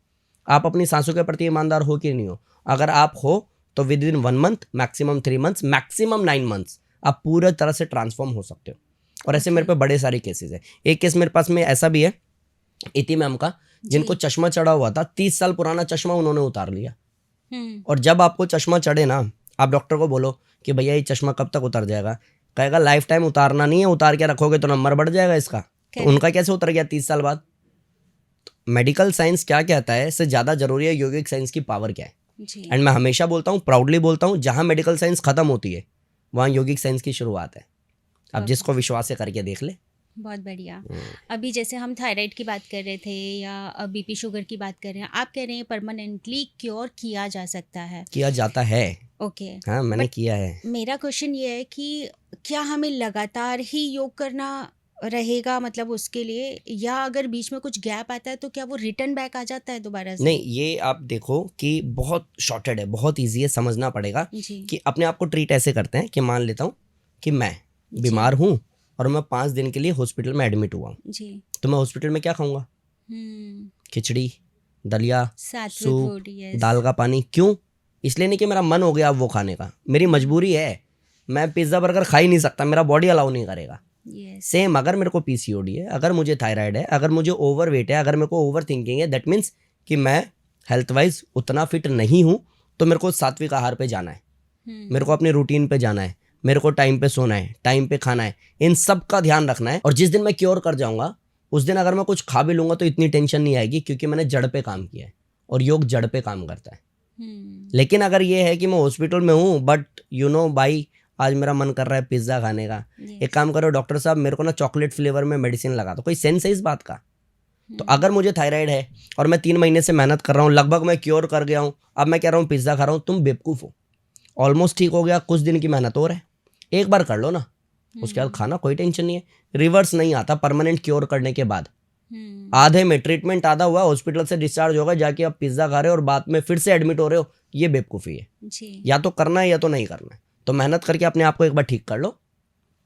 A: आप अपनी सांसों के प्रति ईमानदार हो कि नहीं हो। अगर आप हो तो with in 1 month, maximum 3 months, maximum 9 months आप पूरी तरह से ट्रांसफॉर्म हो सकते हो। और ऐसे
C: Okay.
A: मेरे पे बड़े सारे केसेस है। एक केस मेरे पास में ऐसा भी है, इति मैम का, जिनको
C: जी।
A: चश्मा चढ़ा हुआ था, 30 साल पुराना चश्मा उन्होंने उतार लिया।
C: हम्म।
A: और जब आपको चश्मा चढ़े ना, आप डॉक्टर को बोलो कि भैया ये चश्मा कब तक उतर जाएगा, कहेगा लाइफ टाइम उतारना नहीं है, उतार के रखोगे तो नंबर बढ़ जाएगा इसका। तो
C: Correct.
A: उनका कैसे उतर गया 30 साल बाद। मेडिकल साइंस क्या कहता है, इससे ज़्यादा जरूरी है योगिक साइंस की पावर क्या है।
C: जी।
A: एंड मैं हमेशा बोलता हूँ, प्राउडली बोलता हूँ, जहाँ मेडिकल साइंस खत्म होती है वहाँ योगिक साइंस की शुरुआत है। अब
C: Okay.
A: जिसको विश्वास है करके देख ले।
C: बहुत बढ़िया। अभी जैसे हम थायराइड की बात कर रहे थे या बीपी शुगर की बात कर रहे हैं, आप कह रहे हैं परमानेंटली क्योर किया जा सकता है।
A: किया जाता है,
C: ओके।
A: हाँ मैंने
C: But
A: किया है।
C: मेरा क्वेश्चन ये है कि क्या हमें लगातार ही योग करना रहेगा, मतलब उसके लिए, या अगर बीच में कुछ गैप आता है तो क्या वो रिटर्न बैक आ जाता है दोबारा से?
A: नहीं, ये आप देखो कि बहुत शॉर्टेड है, बहुत ईजी है, समझना पड़ेगा
C: जी।
A: कि अपने आप को ट्रीट ऐसे करते हैं कि मान लेता हूँ कि मैं
C: जी।
A: बीमार हूँ और मैं 5 दिन के लिए हॉस्पिटल में एडमिट हुआ हूँ,
C: जी।
A: तो मैं हॉस्पिटल में क्या खाऊंगा? खिचड़ी, दलिया,
C: सात्विक
A: सूप,
C: फूड, यस।
A: दाल का पानी। क्यों? इसलिए नहीं कि मेरा मन हो गया अब वो खाने का, मेरी मजबूरी है। मैं पिज्ज़ा बर्गर खा ही नहीं सकता, मेरा बॉडी अलाउ नहीं करेगा।
C: यस।
A: सेम अगर मेरे को पीसीओडी है, अगर मुझे थायराइड है, अगर मुझे ओवरवेट है, अगर मेरे को ओवर थिंकिंग है, दैट मीन्स कि मैं हेल्थ वाइज उतना फिट नहीं हूँ, तो मेरे को सात्विक आहार पे जाना है, मेरे को अपने रूटीन पे जाना है, मेरे को टाइम पे सोना है, टाइम पे खाना है, इन सब का ध्यान रखना है। और जिस दिन मैं क्योर कर जाऊंगा उस दिन अगर मैं कुछ खा भी लूंगा तो इतनी टेंशन नहीं आएगी, क्योंकि मैंने जड़ पे काम किया है और योग जड़ पे काम करता है। लेकिन अगर ये है कि मैं हॉस्पिटल में हूँ बट यू नो भाई आज मेरा मन कर रहा है पिज्ज़ा खाने का, एक काम करो डॉक्टर साहब मेरे को ना चॉकलेट फ्लेवर में मेडिसिन लगा दो, कोई सेंस है इस बात का? तो अगर मुझे थायराइड है और मैं 3 महीने से मेहनत कर रहा हूँ, लगभग मैं क्योर कर गया हूँ, अब मैं कह रहा हूँ पिज्ज़ा खा रहा हूँ, तुम बेवकूफ़ हो। ऑलमोस्ट ठीक हो गया, कुछ दिन की मेहनत और है, एक बार कर लो ना, उसके बाद खाना, कोई टेंशन नहीं है। रिवर्स नहीं आता परमानेंट क्योर करने के बाद। आधे में ट्रीटमेंट आधा हुआ, हॉस्पिटल से डिस्चार्ज होगा, जाके आप पिज्ज़ा खा रहे हो और बाद में फिर से एडमिट हो रहे हो, ये बेवकूफ़ी है।
C: जी।
A: या तो करना है या तो नहीं करना है। तो मेहनत करके अपने आप को एक बार ठीक कर लो,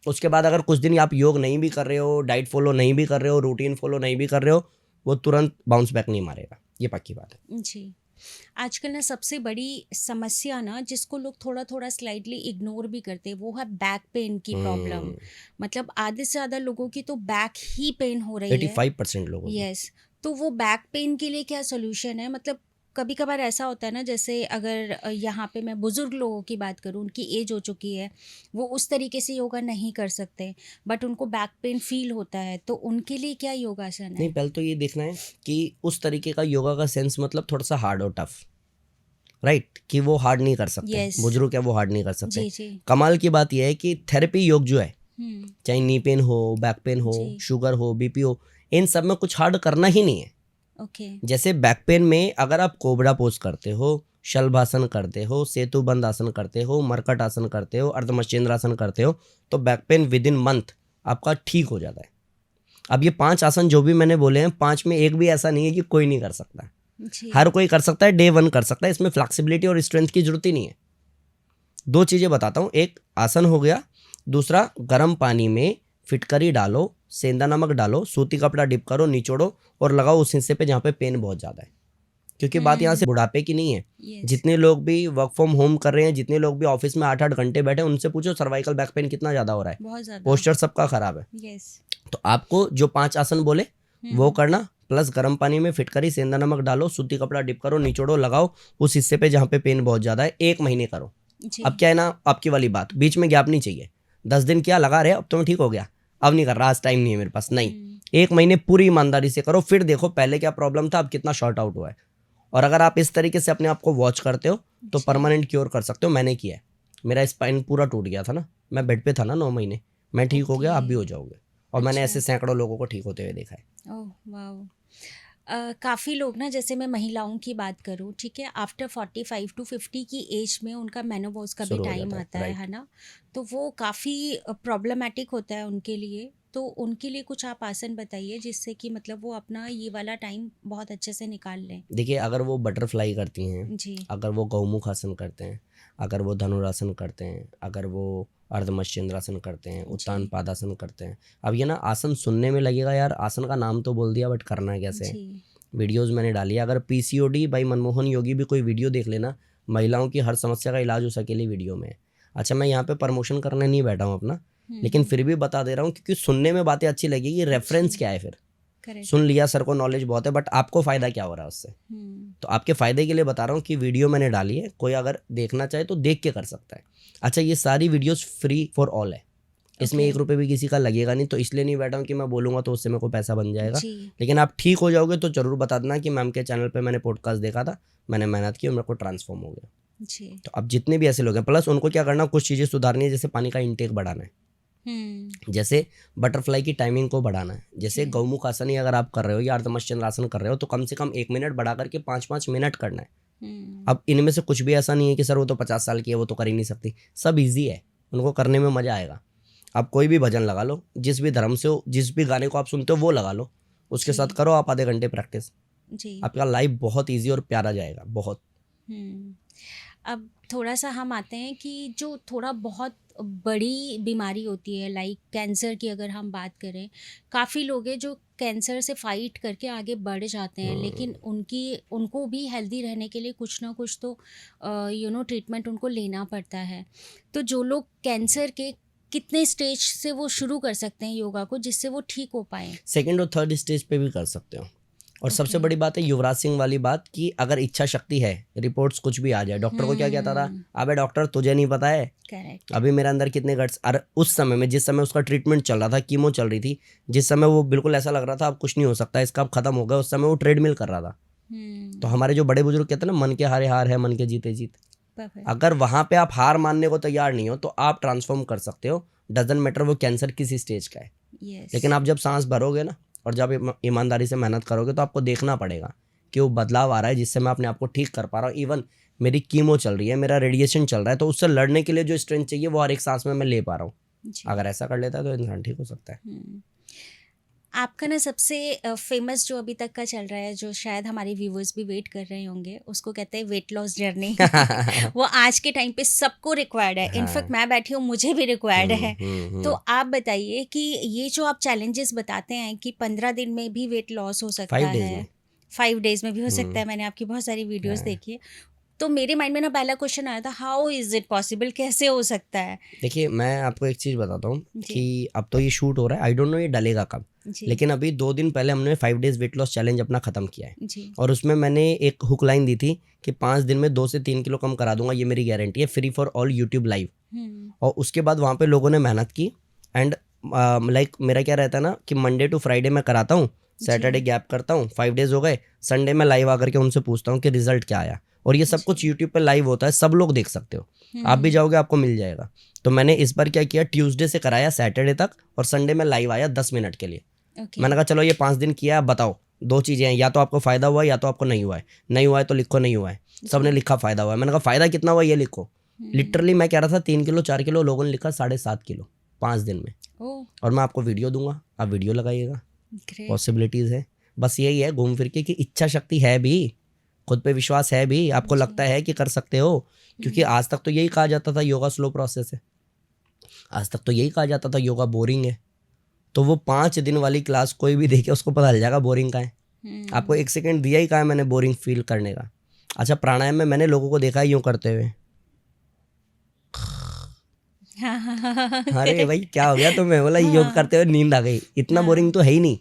A: उसके बाद अगर कुछ दिन आप योग नहीं भी कर रहे हो, डाइट फॉलो नहीं भी कर रहे हो, रूटीन फॉलो नहीं भी कर रहे हो, वो तुरंत बाउंस बैक नहीं मारेगा, ये पक्की बात है।
C: जी। आजकल ना सबसे बड़ी समस्या ना जिसको लोग थोड़ा थोड़ा स्लाइटली इग्नोर भी करते हैं, वो है बैक पेन की प्रॉब्लम। मतलब आधे से ज़्यादा लोगों की तो बैक ही पेन हो रही है।
A: 85% लोगों को।
C: यस। तो वो बैक पेन के लिए क्या सोल्यूशन है? मतलब कभी कभार ऐसा होता है ना, जैसे अगर यहाँ पे मैं बुजुर्ग लोगों की बात करूँ, उनकी एज हो चुकी है, वो उस तरीके से योगा नहीं कर सकते, बट उनको बैक पेन फील होता है, तो उनके लिए क्या योगासन है?
A: नहीं, पहले तो ये देखना है कि उस तरीके का योगा का सेंस मतलब थोड़ा सा हार्ड और टफ, राइट, कि वो हार्ड नहीं कर सकते।
C: Yes.
A: बुजुर्ग क्या वो हार्ड नहीं कर सकते।
C: जी। जी।
A: कमाल की बात यह है कि थेरेपी योग जो है,
C: हम्म।
A: चाहे नी पेन हो, बैक पेन हो,
C: जी।
A: शुगर हो, बीपी हो, इन सब में कुछ हार्ड करना ही नहीं है।
C: ओके।
A: जैसे बैक पेन में अगर आप कोबरा पोज करते हो, शलभासन करते हो, सेतु बंद आसन करते हो, मरकट आसन करते हो, अर्धमश्चेंद्र आसन करते हो, तो back pain with in month आपका ठीक हो जाता है। अब ये 5 आसन जो भी मैंने बोले हैं, 5 में एक भी ऐसा नहीं है कि कोई नहीं कर सकता।
C: जी।
A: हर कोई कर सकता है, डे 1 कर सकता है, इसमें फ्लेक्सिबिलिटी और स्ट्रेंथ की जरूरत ही नहीं है। 2 चीज़ें बताता हूँ, एक आसन हो गया, दूसरा गर्म पानी में फिटकरी डालो, सेंधा नमक डालो, सूती कपड़ा डिप करो, निचोड़ो और लगाओ उस हिस्से पे जहाँ पे पेन बहुत ज़्यादा है। क्योंकि बात यहाँ से बुढ़ापे की नहीं है।
C: Yes.
A: जितने लोग भी वर्क फ्रॉम होम कर रहे हैं, जितने लोग भी ऑफिस में 8-8 घंटे बैठे, उनसे पूछो सर्वाइकल बैक पेन कितना ज़्यादा हो रहा है।
C: बहुत ज़्यादा।
A: पोस्चर सबका खराब है।
C: यस।
A: तो आपको जो 5 आसन बोले वो करना, प्लस गर्म पानी में फिटकरी, सेंधा नमक डालो, सूती कपड़ा डिप करो, निचोड़ो, लगाओ उस हिस्से पे जहाँ पे पेन बहुत ज़्यादा है, 1 महीने करो।
C: जी।
A: अब क्या है ना, आपकी वाली बात, बीच में गैप नहीं चाहिए। 10 दिन क्या लगा रहे, अब तो मैं ठीक हो गया, अब नहीं कर रहा, आज टाइम नहीं है मेरे पास, नहीं। 1 महीने पूरी ईमानदारी से करो, फिर देखो पहले क्या प्रॉब्लम था, अब कितना शॉर्ट आउट हुआ है। और अगर आप इस तरीके से अपने आप को वॉच करते हो तो परमानेंट क्योर कर सकते हो। मैंने किया है, मेरा स्पाइन पूरा टूट गया था ना, मैं बेड पे था ना 9 महीने, मैं ठीक हो गया, आप भी हो जाओगे। और मैंने ऐसे सैकड़ों लोगों को ठीक होते हुए देखा है।
C: Oh wow. काफ़ी लोग ना, जैसे मैं महिलाओं की बात करूँ, ठीक है, आफ्टर 45 to 50 की एज में उनका मेनोपॉज का भी
A: शुरू हो
C: टाइम
A: जाता है,
C: आता है
A: right.
C: ना, तो वो काफ़ी प्रॉब्लमेटिक होता है उनके लिए। तो उनके लिए कुछ आप आसन बताइए जिससे कि मतलब वो अपना ये वाला टाइम बहुत अच्छे से निकाल लें।
A: देखिए, अगर वो बटरफ्लाई करती हैं,
C: जी।
A: अगर वो गौमुख आसन करते हैं, अगर वो धनुरासन करते हैं, अगर वो अर्धमश्चंद्रासन करते हैं, उत्तान
C: जी।
A: पादासन करते हैं। अब ये ना आसन सुनने में लगेगा यार आसन का नाम तो बोल दिया बट करना कैसे है।
C: जी।
A: वीडियोस मैंने डाली है, अगर पीसीओडी बाई मनमोहन योगी भी कोई वीडियो देख लेना, महिलाओं की हर समस्या का इलाज उस अकेली वीडियो में है। अच्छा, मैं यहाँ पे प्रमोशन करने नहीं बैठा हूँ अपना, लेकिन फिर भी बता दे रहा हूँ क्योंकि सुनने में बातें अच्छी लगेगी, रेफरेंस क्या है फिर।
C: करेक्ट।
A: सुन लिया, सर को नॉलेज बहुत है, बट आपको फ़ायदा क्या हो रहा है उससे। तो आपके फ़ायदे के लिए बता रहा हूँ कि वीडियो मैंने डाली है, कोई अगर देखना चाहे तो देख के कर सकता है। अच्छा, ये सारी वीडियोस फ्री फॉर ऑल है, इसमें
C: Okay.
A: 1 रुपये भी किसी का लगेगा नहीं, तो इसलिए नहीं बैठा हूँ कि मैं बोलूँगा तो उससे मेरे को पैसा बन जाएगा।
C: जी।
A: लेकिन आप ठीक हो जाओगे तो ज़रूर बता देना कि मैम के चैनल पे मैंने पॉडकास्ट देखा था, मैंने मेहनत की और मेरे को ट्रांसफॉर्म हो गया।
C: जी।
A: तो अब जितने भी ऐसे लोग हैं, प्लस उनको क्या करना, कुछ चीज़ें सुधारनी है, जैसे पानी का इंटेक बढ़ाना है, जैसे बटरफ्लाई की टाइमिंग को बढ़ाना है, जैसे
C: जी।
A: गौमुख आसन ही अगर आप कर रहे हो या अर्धमश्चंद्र आसन कर रहे हो तो कम से कम 1 मिनट बढ़ा करके 5-5 मिनट करना है। अब इनमें से कुछ भी ऐसा नहीं है कि सर वो तो 50 साल की है वो तो कर ही नहीं सकती, सब ईजी है, उनको करने में मज़ा आएगा। आप कोई भी भजन लगा लो, जिस भी धर्म से हो, जिस भी गाने को आप सुनते हो वो लगा लो, उसके
C: जी।
A: साथ करो आप आधे घंटे प्रैक्टिस,
C: जी।
A: आपका लाइफ बहुत ईजी और प्यारा जाएगा, बहुत।
C: अब थोड़ा सा हम आते हैं कि जो थोड़ा बहुत बड़ी बीमारी होती है, लाइक कैंसर की अगर हम बात करें, काफ़ी लोग हैं जो कैंसर से फाइट करके आगे बढ़ जाते हैं, लेकिन उनको भी हेल्दी रहने के लिए कुछ ना कुछ तो ट्रीटमेंट उनको लेना पड़ता है। तो जो लोग कैंसर के कितने स्टेज से वो शुरू कर सकते हैं योगा को जिससे वो ठीक हो पाए?
A: सेकेंड और थर्ड स्टेज पे भी कर सकते हो। और सबसे
C: Okay.
A: बड़ी बात है युवराज सिंह वाली बात कि अगर इच्छा शक्ति है, रिपोर्ट्स कुछ भी आ जाए, डॉक्टर को क्या कहता था, अबे डॉक्टर तुझे नहीं पता है
C: करेक्ट।
A: अभी मेरे अंदर कितने गट्स। और उस समय में जिस समय उसका ट्रीटमेंट चल रहा था, कीमो चल रही थी, जिस समय वो बिल्कुल ऐसा लग रहा था अब कुछ नहीं हो सकता, इसका अब खत्म हो गया, उस समय वो ट्रेडमिल कर रहा था। तो हमारे जो बड़े बुजुर्ग कहते हैं ना, मन के हारे हार है, मन के जीते जीत। अगर वहां पे आप हार मानने को तैयार नहीं हो तो आप ट्रांसफॉर्म कर सकते हो, डजंट मैटर वो कैंसर किसी स्टेज का है। लेकिन आप जब सांस भरोगे ना और जब ईमानदारी से मेहनत करोगे तो आपको देखना पड़ेगा कि वो बदलाव आ रहा है, जिससे मैं अपने आप को ठीक कर पा रहा हूँ। इवन मेरी कीमो चल रही है, मेरा रेडिएशन चल रहा है, तो उससे लड़ने के लिए जो स्ट्रेंथ चाहिए वो हर एक सांस में मैं ले पा रहा हूँ। अगर ऐसा कर लेता है तो इंसान ठीक हो सकता है।
C: आपका ना सबसे फेमस जो अभी तक का चल रहा है, जो शायद हमारे व्यूवर्स भी वेट कर रहे होंगे, उसको कहते हैं वेट लॉस जर्नी। वो आज के टाइम पे सबको रिक्वायर्ड है, इनफैक्ट मैं बैठी हूँ मुझे भी रिक्वायर्ड है। तो आप बताइए कि ये जो आप चैलेंजेस बताते हैं कि 15 दिन में भी वेट लॉस हो सकता
A: 5 डेज
C: है,
A: में
C: 5 डेज में भी हो सकता है, मैंने आपकी बहुत सारी वीडियोस देखी है, तो मेरे माइंड में ना पहला क्वेश्चन आया था, हाउ इज इट पॉसिबल, कैसे हो सकता है?
A: देखिए, मैं आपको एक चीज़ बताता हूँ
C: जी।
A: कि अब तो ये शूट हो रहा है, आई डोंट नो ये डलेगा कब,
C: जी।
A: लेकिन अभी 2 दिन पहले हमने 5 डेज वेट लॉस चैलेंज अपना ख़त्म किया है।
C: जी।
A: और उसमें मैंने एक हुक लाइन दी थी कि 5 दिन में 2 से 3 किलो कम करा दूंगा, ये मेरी गारंटी है, free for all YouTube live. और उसके बाद वहाँ पे लोगों ने मेहनत की एंड लाइक मेरा क्या रहता है ना कि मंडे टू फ्राइडे मैं कराता हूँ, सैटरडे गैप करता हूँ, 5 डेज हो गए, संडे में लाइव आकर के उनसे पूछता हूँ कि रिजल्ट क्या आया। और ये सब कुछ यूट्यूब पे लाइव होता है, सब लोग देख सकते हो, आप भी जाओगे आपको मिल जाएगा। तो मैंने इस बार क्या किया, ट्यूसडे से कराया सैटरडे तक और संडे में लाइव आया 10 मिनट के लिए। मैंने कहा चलो ये 5 दिन किया, अब बताओ 2 चीज़ें हैं, या तो आपको फ़ायदा हुआ है या तो आपको नहीं हुआ है। नहीं हुआ है तो लिखो नहीं हुआ है। सबने लिखा फ़ायदा हुआ है, मैंने कहा फ़ायदा कितना हुआ ये लिखो। लिटरली मैं कह रहा था 3 किलो 4 किलो, लोगों ने लिखा 7.5 किलो 5 दिन में। और मैं आपको वीडियो दूंगा, आप वीडियो लगाइएगा, पॉसिबिलिटीज़ है। बस यही है घूम फिर के कि इच्छा शक्ति है भी, खुद पे विश्वास है भी, आपको लगता है कि कर सकते हो। क्योंकि आज तक तो यही कहा जाता था योगा स्लो प्रोसेस है, आज तक तो यही कहा जाता था योगा बोरिंग है। तो वो 5 दिन वाली क्लास कोई भी देखे उसको पता चल जाएगा बोरिंग का है। आपको 1 सेकंड दिया ही कहा है मैंने बोरिंग फील करने का। अच्छा, प्राणायाम में मैंने लोगों को देखा है यूँ करते हुए, अरे भाई क्या हो गया तुम्हें, बोला योग करते हुए नींद आ गई। इतना बोरिंग तो है ही नहीं,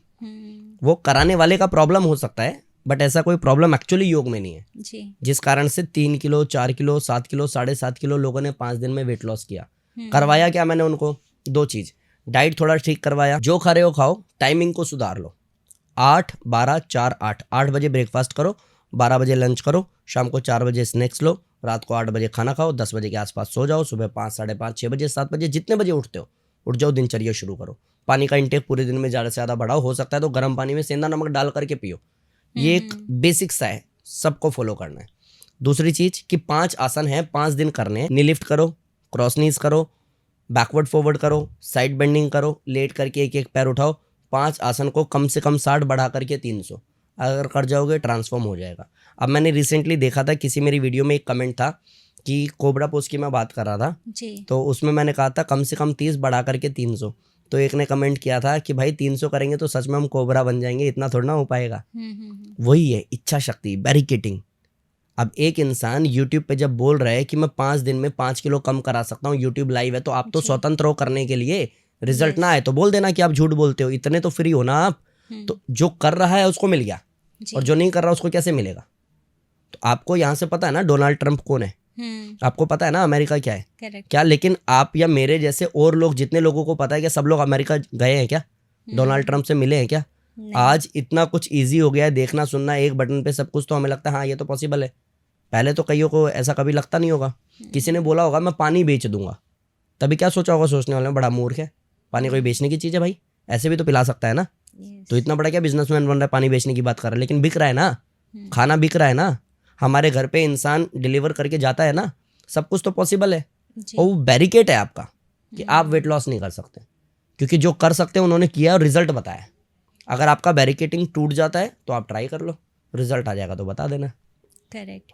A: वो कराने वाले का प्रॉब्लम हो सकता है, बट ऐसा कोई प्रॉब्लम एक्चुअली योग में नहीं है
C: जी।
A: जिस कारण से 3 किलो 4 किलो 7 किलो 7.5 किलो लोगों ने 5 दिन में वेट लॉस किया। करवाया क्या मैंने उनको, 2 चीज़, डाइट थोड़ा ठीक करवाया, जो खा रहे हो खाओ, टाइमिंग को सुधार लो, 8 12 4 8, 8 बजे ब्रेकफास्ट करो, 12 बजे लंच करो, शाम को 4 बजे स्नैक्स लो, रात को 8 बजे खाना खाओ, 10 बजे के आसपास सो जाओ, सुबह 5 साढ़े 5 6 बजे 7 बजे जितने बजे उठते हो उठ जाओ, दिनचर्या शुरू करो। पानी का इंटेक पूरे दिन में ज़्यादा से ज़्यादा बढ़ाओ, हो सकता है तो गर्म पानी में सेंधा नमक डाल करके पियो। ये एक बेसिक सा है, सबको फॉलो करना है। दूसरी चीज़ कि 5 आसन है, 5 दिन करने हैं। नी लिफ्ट करो, क्रॉस नीज करो, बैकवर्ड फॉरवर्ड करो, साइड बेंडिंग करो, लेट करके एक एक पैर उठाओ, 5 आसन को कम से कम 60 बढ़ा करके 300 अगर कर जाओगे ट्रांसफॉर्म हो जाएगा। अब मैंने रिसेंटली देखा था किसी मेरी वीडियो में एक कमेंट था कि कोबरा पोज की मैं बात कर रहा था,
C: जी।
A: तो उसमें मैंने कहा था कम से कम 30 बढ़ा करके 300। तो एक ने कमेंट किया था कि भाई 300 करेंगे तो सच में हम कोबरा बन जाएंगे, इतना थोड़ा ना हो पाएगा। वही है इच्छा शक्ति, बैरिकेटिंग। अब एक इंसान यूट्यूब पे जब बोल रहा है कि मैं 5 दिन में 5 किलो कम करा सकता हूँ, यूट्यूब लाइव है, तो आप तो
C: जी।
A: स्वतंत्र हो करने के लिए। Result
C: Yes.
A: ना आए तो बोल देना कि आप झूठ बोलते हो, इतने तो फ्री हो ना आप। तो जो कर रहा है उसको मिल गया,
C: जी।
A: और जो नहीं कर रहा उसको कैसे मिलेगा? तो आपको यहाँ से पता है ना डोनाल्ड ट्रंप कौन है, आपको पता है ना अमेरिका क्या है,
C: करेक्ट।
A: क्या? लेकिन आप या मेरे जैसे और लोग, जितने लोगों को पता है कि सब लोग अमेरिका गए हैं क्या, डोनाल्ड ट्रंप से मिले हैं क्या? आज इतना कुछ ईजी हो गया है, देखना सुनना एक बटन पे सब कुछ, तो हमें लगता है हाँ ये तो पॉसिबल है। पहले तो कईयों को ऐसा कभी लगता नहीं होगा। किसी ने बोला होगा मैं पानी बेच दूंगा, तभी क्या सोचा होगा, सोचने वाले बड़ा मूर्ख है, पानी कोई बेचने की चीज़ है भाई, ऐसे भी तो पिला सकता है ना। तो इतना बड़ा क्या बिजनेसमैन बन रहा है, पानी बेचने की बात कर रहा है, लेकिन बिक रहा है ना, खाना बिक रहा है ना, हमारे घर पे इंसान डिलीवर करके जाता है ना, सब कुछ तो पॉसिबल है। और वो बैरिकेड है आपका कि आप वेट लॉस नहीं कर सकते, क्योंकि जो कर सकते हैं उन्होंने किया और रिजल्ट बताया। अगर आपका बैरिकेटिंग टूट जाता है तो आप ट्राई कर लो, रिजल्ट आ जाएगा तो बता देना।
C: करेक्ट।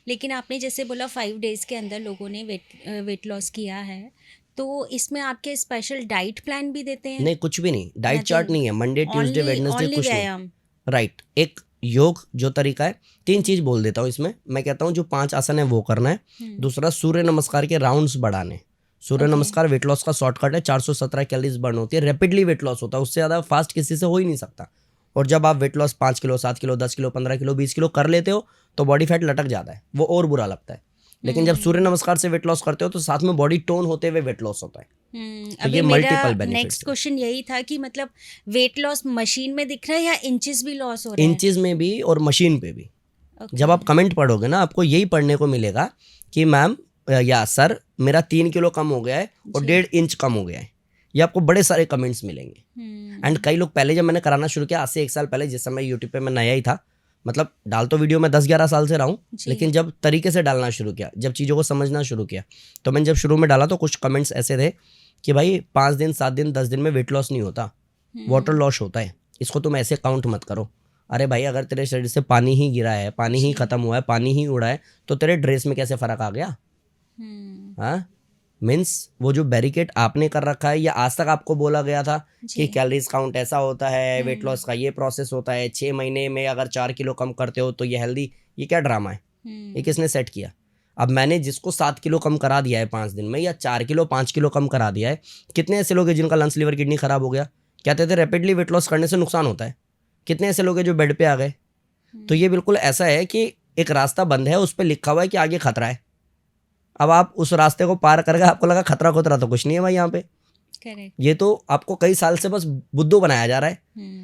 C: लेकिन आपने जैसे बोला 5 डेज़ के अंदर लोगों ने वेट लॉस किया है, तो इसमें आपके स्पेशल डाइट प्लान भी देते हैं?
A: नहीं, कुछ भी नहीं, डाइट
C: Nothing.
A: चार्ट नहीं है, मंडे ट्यूसडे वेडनेसडे
C: Only
A: कुछ नहीं।
C: व्यायाम।
A: राइट, एक योग जो तरीका है, 3 चीज बोल देता हूँ इसमें। मैं कहता हूँ जो 5 आसन है वो करना है, दूसरा सूर्य नमस्कार के राउंड्स बढ़ाने। सूर्य
C: Okay.
A: नमस्कार वेट लॉस का शॉर्टकट है, 417 कैलोरीज बर्न होती है, रैपिडली वेट लॉस होता है, उससे ज़्यादा फास्ट किसी से हो ही नहीं सकता। और जब आप weight loss 5 kilo 7 kilo 10 kilo 15 kilo 20 kilo कर लेते हो तो बॉडी फैट लटक जाता है, वो और बुरा लगता है। लेकिन जब सूर्य नमस्कार से वेट लॉस करते हो तो साथ में बॉडी टोन होते हुए वेट लॉस होता है। तो
C: अभी
A: ये
C: मेरा
A: मल्टीपल बेनिफिट्स
C: नेक्स्ट क्वेश्चन यही था कि मतलब वेट लॉस मशीन में दिख रहा है या इंचेस भी लॉस हो रहे हैं?
A: इंचेस में भी और मशीन पे भी।
C: Okay.
A: जब आप कमेंट पढ़ोगे ना आपको यही पढ़ने को मिलेगा कि मैम या सर मेरा 3 किलो कम हो गया है और 1.5 इंच कम हो गया है, ये आपको बड़े सारे कमेंट्स मिलेंगे। एंड कई लोग पहले जब मैंने कराना शुरू किया आज से 1 साल पहले, जिस समय यूट्यूब पे मैं नया ही था, मतलब डाल तो वीडियो में 10-11 साल से रहा हूँ,
C: जी।
A: लेकिन जब तरीके से डालना शुरू किया, जब चीज़ों को समझना शुरू किया, तो मैंने जब शुरू में डाला तो कुछ कमेंट्स ऐसे थे कि भाई 5 दिन 7 दिन 10 दिन में वेट लॉस नहीं होता, वाटर लॉस होता है, इसको तुम ऐसे काउंट मत करो। अरे भाई अगर तेरे शरीर से पानी ही गिरा है, पानी ही खत्म हुआ है, पानी ही उड़ा है, तो तेरे ड्रेस में कैसे फर्क आ गया? हाँ, मीन्स वो जो बैरिकेड आपने कर रखा है या आज तक आपको बोला गया था कि कैलोरीज काउंट ऐसा होता है, वेट लॉस का ये प्रोसेस होता है, 6 महीने में अगर 4 किलो कम करते हो तो ये हेल्दी, ये क्या ड्रामा है? ये किसने सेट किया? अब मैंने जिसको 7 किलो कम करा दिया है 5 दिन में, या 4 किलो 5 किलो कम करा दिया है, कितने ऐसे लोग हैं जिनका लंग्स लिवर किडनी खराब हो गया? कहते थे रैपिडली वेट लॉस करने से नुकसान होता है, कितने ऐसे लोग हैं जो बेड पे आ गए? तो ये बिल्कुल ऐसा है कि एक रास्ता बंद है, उस पर लिखा हुआ है कि आगे खतरा है। अब आप उस रास्ते को पार करके आपको लगा खतरा खुतरा तो कुछ नहीं है भाई यहाँ पे।
C: करेक्ट।
A: ये तो आपको कई साल से बस बुद्धू बनाया जा रहा है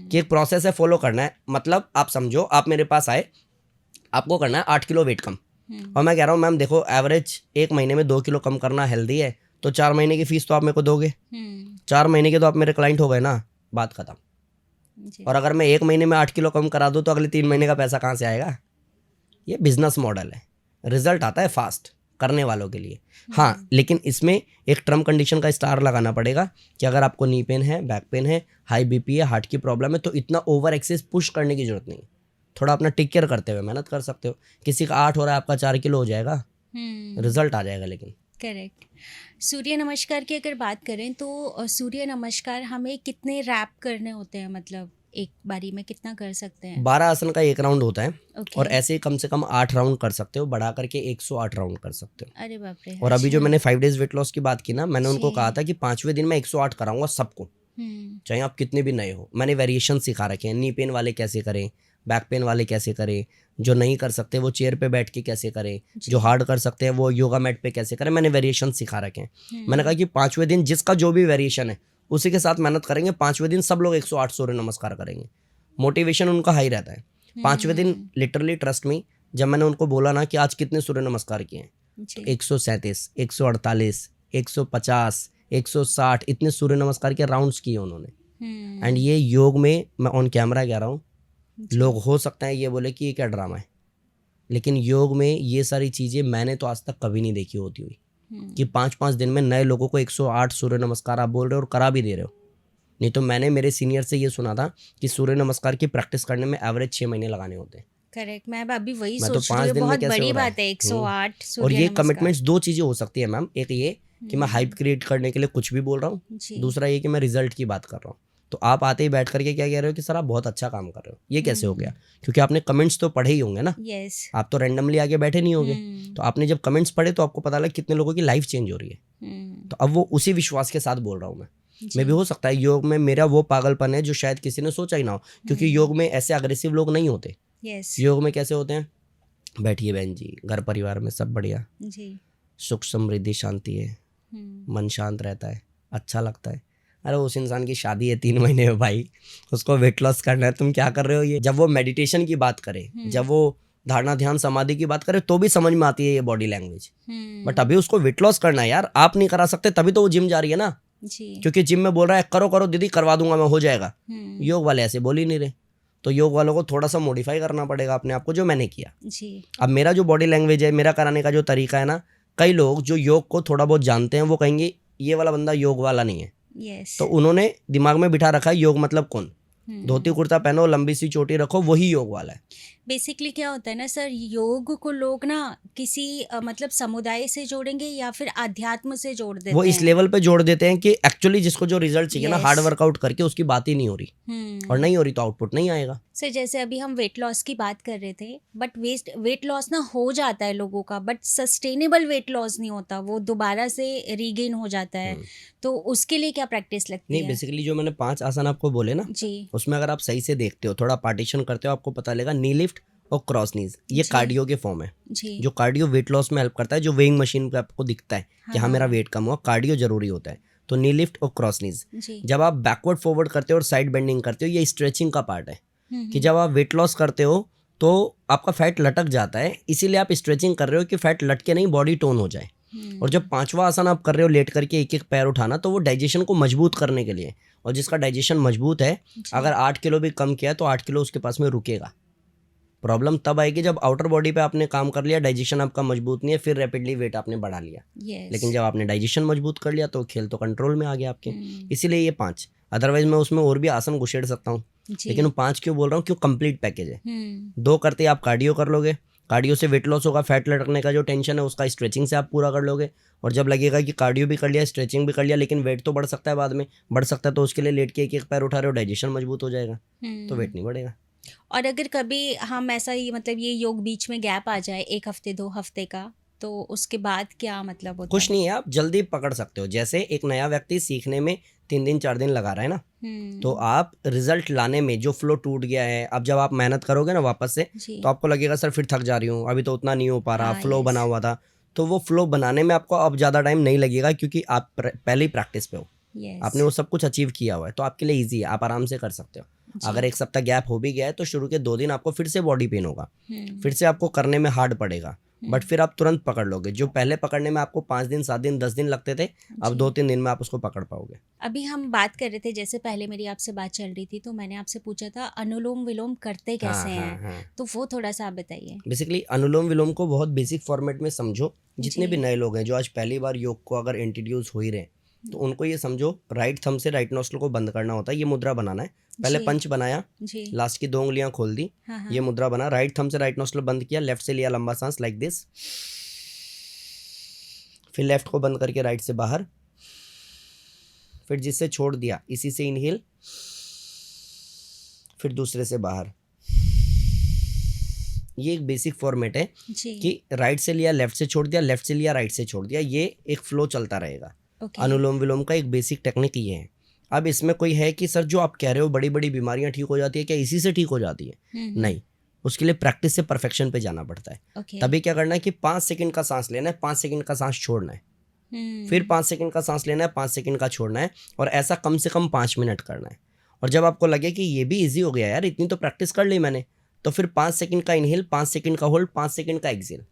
A: कि एक प्रोसेस है, फॉलो करना है। मतलब आप समझो, आप मेरे पास आए, आपको करना है 8 किलो वेट कम, और मैं कह रहा हूँ मैम देखो एवरेज 1 महीने में 2 किलो कम करना हेल्दी है, तो 4 महीने की फीस तो आप मेरे को दोगे, 4 महीने के तो आप मेरे क्लाइंट हो गए ना, बात खत्म। और अगर मैं 1 महीने में 8 किलो कम करा दूँ तो अगले 3 महीने का पैसा कहाँ से आएगा? ये बिजनेस मॉडल है, रिजल्ट आता है फास्ट करने वालों के लिए। हाँ, लेकिन इसमें एक टर्म कंडीशन का स्टार लगाना पड़ेगा कि अगर आपको नी पेन है, बैक पेन है, हाई बीपी है, हार्ट की प्रॉब्लम है, तो इतना ओवर एक्सेस पुश करने की जरूरत नहीं। थोड़ा अपना टेक केयर करते हुए मेहनत कर सकते हो। किसी का 8 हो रहा है, आपका 4 किलो हो जाएगा, रिजल्ट आ जाएगा। लेकिन
C: करेक्ट। सूर्य नमस्कार की अगर बात करें तो सूर्य नमस्कार हमें कितने रैप करने होते हैं, मतलब एक बारी में कितना कर सकते हैं?
A: 12 आसन का 1 राउंड होता है।
C: Okay.
A: और ऐसे ही कम से कम 8 राउंड कर सकते हो, बढ़ा करके 108 राउंड कर सकते हो।
C: अरे बाप रे।
A: और अभी जो
C: अच्छा।
A: मैंने 5 डेज वेट लॉस की बात की ना, मैंने उनको
C: जी।
A: कहा था कि 5वें दिन मैं 108 कराऊंगा सबको, चाहे आप कितने भी नए हो। मैंने वेरिएशन सिखा रखे हैं, नी पेन वाले कैसे करें, बैक पेन वाले कैसे करें, जो नहीं कर सकते वो चेयर पे बैठ के कैसे करें, जो हार्ड कर सकते हैं वो योगा मैट पे कैसे करें, मैंने वेरिएशन सिखा रखे हैं। मैंने कहा कि 5वें दिन जिसका जो भी वेरिएशन है उसी के साथ मेहनत करेंगे। 5वें दिन सब लोग 108 सूर्य नमस्कार करेंगे, मोटिवेशन उनका हाई रहता है। 5वें दिन लिटरली ट्रस्ट मी, जब मैंने उनको बोला ना कि आज कितने सूर्य नमस्कार किए हैं, 137, 148, 150, 160 इतने सूर्य नमस्कार के राउंड्स किए उन्होंने। एंड ये योग में मैं ऑन कैमरा कह रहा हूँ, लोग हो सकता है ये बोले कि ये क्या ड्रामा है, लेकिन योग में ये सारी चीज़ें मैंने तो आज तक कभी नहीं देखी होती हुई। कि 5-5 दिन में नए लोगों को 108 सूर्य नमस्कार आप बोल रहे हो और करा भी दे रहे हो। नहीं तो मैंने मेरे सीनियर से ये सुना था कि सूर्य नमस्कार की प्रैक्टिस करने में एवरेज 6 महीने लगाने होते हैं।
C: करेक्ट, मैं अभी वही
A: मैं तो
C: सोच रही
A: 5
C: हूँ,
A: दिन में
C: बहुत
A: कैसे
C: बड़ी
A: हो रहा
C: बात है
A: है।
C: 108
A: और
C: सूर्य
A: ये
C: नमस्कार।
A: कमिटमेंट्स 2 चीज़ें हो सकती है मैम। एक ये कि मैं हाइप क्रिएट करने के लिए कुछ भी बोल रहा हूँ,
C: जी।
A: दूसरा ये कि मैं रिजल्ट की बात कर रहा हूँ। तो आप आते ही बैठ करके क्या कह रहे हो कि सर आप बहुत अच्छा काम कर रहे हो। ये कैसे हो गया? क्योंकि आपने कमेंट्स तो पढ़े ही होंगे ना,
C: यस।
A: आप तो रैंडमली आगे बैठे नहीं होगे। तो आपने जब कमेंट्स पढ़े तो आपको पता लगा कितने लोगों की लाइफ चेंज हो रही है। तो अब वो उसी विश्वास के साथ बोल रहा हूँ मैं भी। हो सकता है योग में मेरा वो पागलपन है जो शायद किसी ने सोचा ही ना हो, क्योंकि योग में ऐसे अग्रेसिव लोग नहीं होते।
C: यस
A: योग में कैसे होते हैं, बैठिए बहन जी, घर परिवार में सब बढ़िया,
C: जी।
A: सुख समृद्धि शांति है, मन शांत रहता है, अच्छा लगता है। अरे उस इंसान की शादी है 3 महीने में भाई, उसको वेट लॉस करना है, तुम क्या कर रहे हो ये? जब वो मेडिटेशन की बात करे, जब वो धारणा ध्यान समाधि की बात करे तो भी समझ में आती है ये बॉडी लैंग्वेज। बट अभी उसको वेट लॉस करना है यार, आप नहीं करा सकते तभी तो वो जिम जा रही है ना।
C: जी।
A: क्योंकि जिम में बोल रहा है करो करो दीदी, करवा दूंगा मैं, हो जाएगा। योग वाले ऐसे बोल ही नहीं रहे। तो योग वालों को थोड़ा सा मॉडिफाई करना पड़ेगा अपने आप को, जो मैंने किया।
C: जी।
A: अब मेरा जो बॉडी लैंग्वेज है, मेरा कराने का जो तरीका है ना, कई लोग जो योग को थोड़ा बहुत जानते हैं वो कहेंगे ये वाला बंदा योग वाला नहीं है।
C: यस।
A: तो उन्होंने दिमाग में बिठा रखा है योग मतलब कौन, धोती कुर्ता पहनो, लंबी सी चोटी रखो, वही योग वाला है।
C: बेसिकली क्या होता है ना सर, योग को लोग ना किसी मतलब समुदाय से जोड़ेंगे या फिर आध्यात्म से जोड़ देते
A: वो इस
C: हैं।
A: लेवल पे जोड़ देते हैं कि एक्चुअली जिसको जो रिजल्ट चाहिए ना,
C: Yes.
A: हार्ड वर्कआउट करके उसकी बात ही नहीं हो रही, और नहीं हो रही तो आउटपुट नहीं आएगा।
C: सर जैसे अभी हम वेट लॉस की बात कर रहे थे, बट वेट लॉस ना हो जाता है लोगों का, बट सस्टेनेबल वेट लॉस नहीं होता, वो दोबारा से रीगेन हो जाता है। तो उसके लिए क्या प्रैक्टिस लगती
A: नहीं,
C: है?
A: बेसिकली जो मैंने 5 आसन आपको बोले ना,
C: जी।
A: उसमें अगर आप सही से देखते हो, थोड़ा पार्टीशन करते हो, आपको पता लगेगा नी लिफ्ट और क्रॉस नीज, ये
C: जी।
A: कार्डियो के फॉर्म है।
C: जी।
A: जो कार्डियो वेट लॉस में हेल्प करता है, जो वेइंग मशीन पे आपको दिखता है कि हाँ मेरा वेट कम हुआ, कार्डियो जरूरी होता है। तो नी लिफ्ट और क्रॉस नीज,
C: जी।
A: जब आप बैकवर्ड फॉरवर्ड करते हो और साइड बेंडिंग करते हो, ये स्ट्रेचिंग का पार्ट है। कि जब आप वेट लॉस करते हो तो आपका फैट लटक जाता है, इसीलिए आप स्ट्रेचिंग कर रहे हो कि फैट लटके नहीं, बॉडी टोन हो जाए। और जब 5वां आसन आप कर रहे हो लेट करके एक एक पैर उठाना, तो वो डाइजेशन को मजबूत करने के लिए, और जिसका डाइजेशन मजबूत है, अगर 8 किलो भी कम किया तो 8 किलो उसके पास में रुकेगा। प्रॉब्लम तब आएगी जब आउटर बॉडी पे आपने काम कर लिया, डाइजेशन आपका मजबूत नहीं है, फिर रैपिडली वेट आपने बढ़ा लिया।
C: Yes.
A: लेकिन जब आपने डाइजेशन मजबूत कर लिया तो खेल तो कंट्रोल में आ गया आपके। इसीलिए ये 5, अदरवाइज मैं उसमें और भी आसन घुसेड़ सकता हूँ, लेकिन वो 5 क्यों बोल रहा हूँ, क्यों कंप्लीट पैकेज है। 2 करते आप कार्डियो कर लोगे, कार्डियो से वेट लॉस होगा, फैट लटकने का जो टेंशन है उसका स्ट्रेचिंग से आप पूरा कर लोगे। और जब लगेगा कि कार्डियो भी कर लिया, स्ट्रेचिंग भी कर लिया, लेकिन वेट तो बढ़ सकता है, बाद में बढ़ सकता है, तो उसके लिए लेट के एक एक पैर उठा रहे हो, डाइजेशन मजबूत हो जाएगा, तो वेट नहीं बढ़ेगा।
C: और अगर कभी हम ऐसा ही मतलब ये योग बीच में गैप आ जाए 1 हफ्ते 2 हफ्ते का, तो उसके बाद क्या मतलब होता
A: कुछ
C: है?
A: नहीं है, आप जल्दी पकड़ सकते हो। जैसे एक नया व्यक्ति सीखने में 3 दिन 4 दिन लगा रहा है ना, तो आप रिजल्ट लाने में जो फ्लो टूट गया है, अब जब आप मेहनत करोगे ना वापस से,
C: जी।
A: तो आपको लगेगा सर फिर थक जा रही हूँ, अभी तो उतना नहीं हो पा रहा,
C: हाँ,
A: फ्लो
C: yes.
A: बना हुआ था। तो वो फ्लो बनाने में आपको अब ज़्यादा टाइम नहीं लगेगा, क्योंकि आप पहले ही प्रैक्टिस पे हो,
C: Yes.
A: आपने वो सब कुछ अचीव किया हुआ है, तो आपके लिए ईजी है, आप आराम से कर सकते हो। अगर 1 सप्ताह गैप हो भी गया है तो शुरू के 2 दिन आपको फिर से बॉडी पेन होगा, फिर से आपको करने में हार्ड पड़ेगा, बट फिर आप तुरंत पकड़ लोगे। जो पहले पकड़ने में आपको 5 दिन 7 दिन 10 दिन लगते थे, अब 2-3 दिन में आप उसको पकड़ पाओगे।
C: अभी हम बात कर रहे थे, जैसे पहले मेरी आपसे बात चल रही थी तो मैंने आपसे पूछा था अनुलोम विलोम करते कैसे हैं, तो वो थोड़ा सा आप बताइए।
A: बेसिकली अनुलोम विलोम को बहुत बेसिक फॉर्मेट में समझो। जितने
C: जी।
A: भी नए लोग हैं जो आज पहली बार योग को अगर इंट्रोड्यूस हो ही रहे, तो उनको ये समझो, राइट थंब से राइट नोस्ट्रल को बंद करना होता है, ये मुद्रा बनाना है। पहले
C: जी।
A: पंच बनाया,
C: जी।
A: लास्ट की 2 उंगलियां खोल दी,
C: हाँ, हाँ।
A: ये मुद्रा बना, राइट थंब से राइट नोस्ट्रल बंद किया, लेफ्ट से लिया लंबा सांस लाइक दिस, फिर लेफ्ट को बंद करके राइट से बाहर, फिर जिससे छोड़ दिया इसी से इनहेल, फिर दूसरे से बाहर। ये एक बेसिक फॉर्मेट है
C: जी।
A: कि राइट से लिया लेफ्ट से छोड़ दिया, लेफ्ट से लिया राइट से छोड़ दिया, ये एक फ्लो चलता रहेगा।
C: ओके।
A: अनुलोम विलोम का एक बेसिक टेक्निक ये है। अब इसमें कोई है कि सर जो आप कह रहे हो बड़ी बड़ी बीमारियां ठीक हो जाती है, क्या इसी से ठीक हो जाती है? नहीं, उसके लिए प्रैक्टिस से परफेक्शन पे जाना पड़ता है।
C: ओके।
A: तभी क्या करना है कि 5 सेकंड का सांस लेना है, 5 सेकंड का सांस छोड़ना है, फिर 5 सेकंड का सांस लेना है, 5 सेकंड का छोड़ना है, और ऐसा कम से कम 5 मिनट करना है। और जब आपको लगे कि ये भी इजी हो गया यार, इतनी तो प्रैक्टिस कर ली मैंने, तो फिर 5 सेकंड का इनहेल, 5 सेकंड का होल्ड, 5 सेकंड का एक्सेल,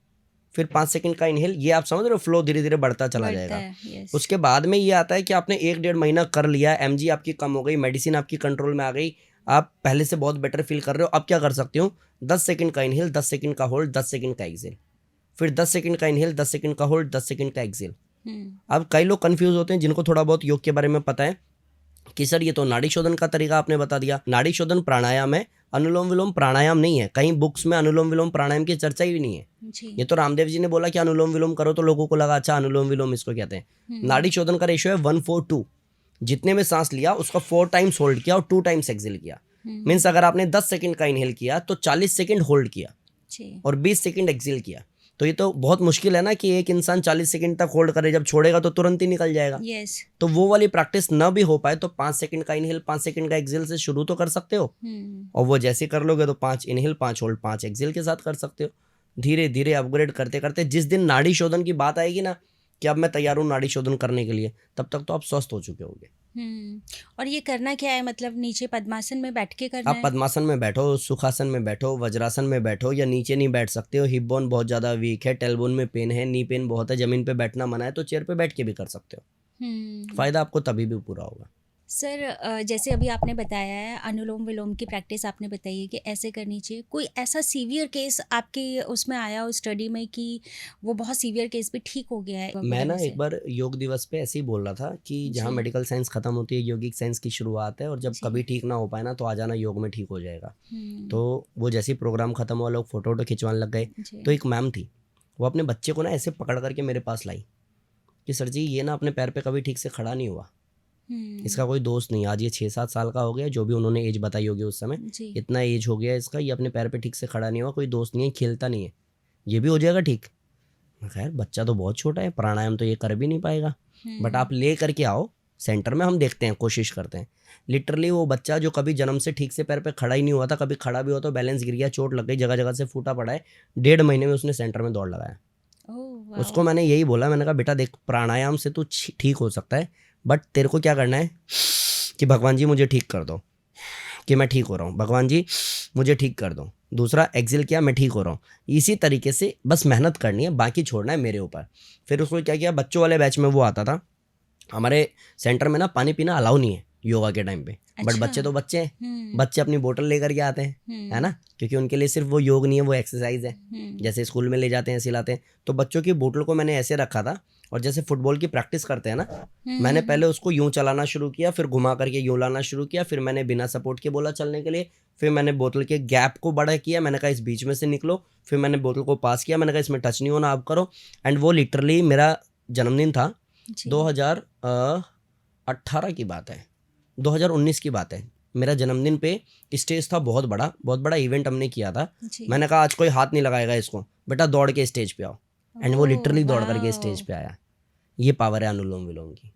A: फिर 5 सेकंड का इनहेल। ये आप समझ रहे हो, फ्लो धीरे धीरे बढ़ता चला जाएगा।
C: यस।
A: उसके बाद में ये आता है कि आपने 1-1.5 महीना कर लिया, एमजी आपकी कम हो गई, मेडिसिन आपकी कंट्रोल में आ गई, आप पहले से बहुत बेटर फील कर रहे हो। अब क्या कर सकते हो, 10 सेकंड का इनहेल, 10 सेकंड का होल्ड, 10 सेकंड का एक्सेल, फिर 10 सेकंड का इनहेल, 10 सेकंड का होल्ड, 10 सेकंड का एक्सेल, अब कई लोग कंफ्यूज होते हैं जिनको थोड़ा बहुत योग के बारे में पता है कि सर ये तो नाड़ी शोधन का तरीका आपने बता दिया। नाड़ी शोधन प्राणायाम है, अनुलोम विलोम प्राणायाम नहीं है। कहीं बुक्स में अनुलोम विलोम प्राणायाम की चर्चा ही नहीं है।
C: जी।
A: ये तो रामदेव जी ने बोला कि अनुलोम विलोम करो तो लोगों को लगा अच्छा अनुलोम विलोम इसको कहते हैं। नाड़ी शोधन का रेशियो है 1:4:2। जितने में सांस लिया उसका 4 टाइम्स होल्ड किया और 2 टाइम्स एक्सेल किया। मीन्स अगर आपने 10 सेकंड का इनहेल किया तो 40 सेकंड होल्ड किया
C: जी।
A: और 20 सेकंड एक्सेल किया। तो ये तो बहुत मुश्किल है ना कि एक इंसान 40 सेकंड तक होल्ड करे, जब छोड़ेगा तो तुरंत ही निकल जाएगा।
C: यस।
A: तो वो वाली प्रैक्टिस न भी हो पाए तो 5 सेकंड का इनहेल 5 सेकंड का एक्सेल से शुरू तो कर सकते हो। और वो जैसे कर लोगे तो 5 इनहेल 5 होल्ड 5 एक्सेल के साथ कर सकते हो। धीरे धीरे अपग्रेड करते करते जिस दिन नाड़ी शोधन की बात आएगी ना कि अब मैं तैयार हूँ नाड़ी शोधन करने के लिए, तब तक तो आप स्वस्थ हो चुके होंगे।
C: और ये करना क्या है, मतलब नीचे पद्मासन में बैठ के करना
A: आप
C: है?
A: पद्मासन में बैठो, सुखासन में बैठो, वज्रासन में बैठो, या नीचे नहीं बैठ सकते हो, हिप बोन बहुत ज़्यादा वीक है, टेलबोन में पेन है, नी पेन बहुत है, ज़मीन पे बैठना मना है, तो चेयर पे बैठ के भी कर सकते हो। फ़ायदा आपको तभी भी पूरा होगा।
C: सर जैसे अभी आपने बताया है अनुलोम विलोम की प्रैक्टिस आपने बताई है कि ऐसे करनी चाहिए। कोई ऐसा सीवियर केस आपके उसमें आया हो स्टडी में कि वो बहुत सीवियर केस भी ठीक हो गया है?
A: मैं ना एक बार योग दिवस पे ऐसे ही बोल रहा था कि जहाँ
C: जी।
A: मेडिकल साइंस खत्म होती है योगिक साइंस की शुरुआत है, और जब
C: जी।
A: कभी ठीक ना हो पाए ना तो आ जाना, योग में ठीक हो जाएगा।
C: हम्म,
A: तो वो जैसे ही प्रोग्राम खत्म हुआ लोग फोटो वोटो खिंचवाने लग गए।
C: जी।
A: तो एक मैम थी, वो अपने बच्चे को ना ऐसे पकड़ करके मेरे पास लाई कि सर जी ये ना अपने पैर पे कभी ठीक से खड़ा नहीं हुआ, इसका कोई दोस्त नहीं। आज ये 6-7 साल का हो गया, जो भी उन्होंने एज बताई होगी उस समय,
C: जी।
A: इतना एज हो गया इसका, ये अपने पैर पे ठीक से खड़ा नहीं हुआ, कोई दोस्त नहीं है, खेलता नहीं है, ये भी हो जाएगा ठीक। मैं खैर बच्चा तो बहुत छोटा है, प्राणायाम तो ये कर भी नहीं पाएगा, बट आप ले करके आओ सेंटर में, हम देखते हैं, कोशिश करते हैं। लिटरली वो बच्चा जो कभी जन्म से ठीक से पैर पे खड़ा ही नहीं हुआ था, कभी खड़ा भी हुआ तो बैलेंस गिर गया, चोट लग गई, जगह जगह से फूटा पड़ा है, 1.5 महीने में उसने सेंटर में दौड़ लगाया।
C: ओह वाह।
A: उसको मैंने यही बोला, मैंने कहा बेटा देख प्राणायाम से तू ठीक हो सकता है, बट तेरे को क्या करना है कि भगवान जी मुझे ठीक कर दो कि मैं ठीक हो रहा हूँ, भगवान जी मुझे ठीक कर दो। दूसरा एक्सेल किया, मैं ठीक हो रहा हूँ। इसी तरीके से बस मेहनत करनी है, बाकी छोड़ना है मेरे ऊपर। फिर उसको क्या किया, बच्चों वाले बैच में वो आता था। हमारे सेंटर में ना पानी पीना अलाउ नहीं है योगा के टाइम पे, बट
C: अच्छा।
A: बच्चे तो बच्चे हैं, बच्चे अपनी बोतल लेकर के आते हैं, है ना, क्योंकि उनके लिए सिर्फ वो योग नहीं है, वो एक्सरसाइज है। जैसे स्कूल में ले जाते हैं, सिलाते हैं, तो बच्चों की बोतल को मैंने ऐसे रखा था, और जैसे फुटबॉल की प्रैक्टिस करते हैं ना, मैंने पहले उसको यूं चलाना शुरू किया, फिर घुमा करके यूं लाना शुरू किया, फिर मैंने बिना सपोर्ट के बोला चलने के लिए, फिर मैंने बोतल के गैप को बड़ा किया, मैंने कहा इस बीच में से निकलो, फिर मैंने बोतल को पास किया, मैंने कहा इसमें टच नहीं होना, आप करो। एंड वो लिटरली मेरा जन्मदिन था, 2018 की बात है, 2019 की बात है, मेरा जन्मदिन पे स्टेज था बहुत बड़ा इवेंट हमने किया था। मैंने कहा आज कोई हाथ नहीं लगाएगा इसको, बेटा दौड़ के स्टेज पे आओ, एंड वो लिटरली दौड़ करके स्टेज पे आया। ये पावर है अनुलोम विलोम की।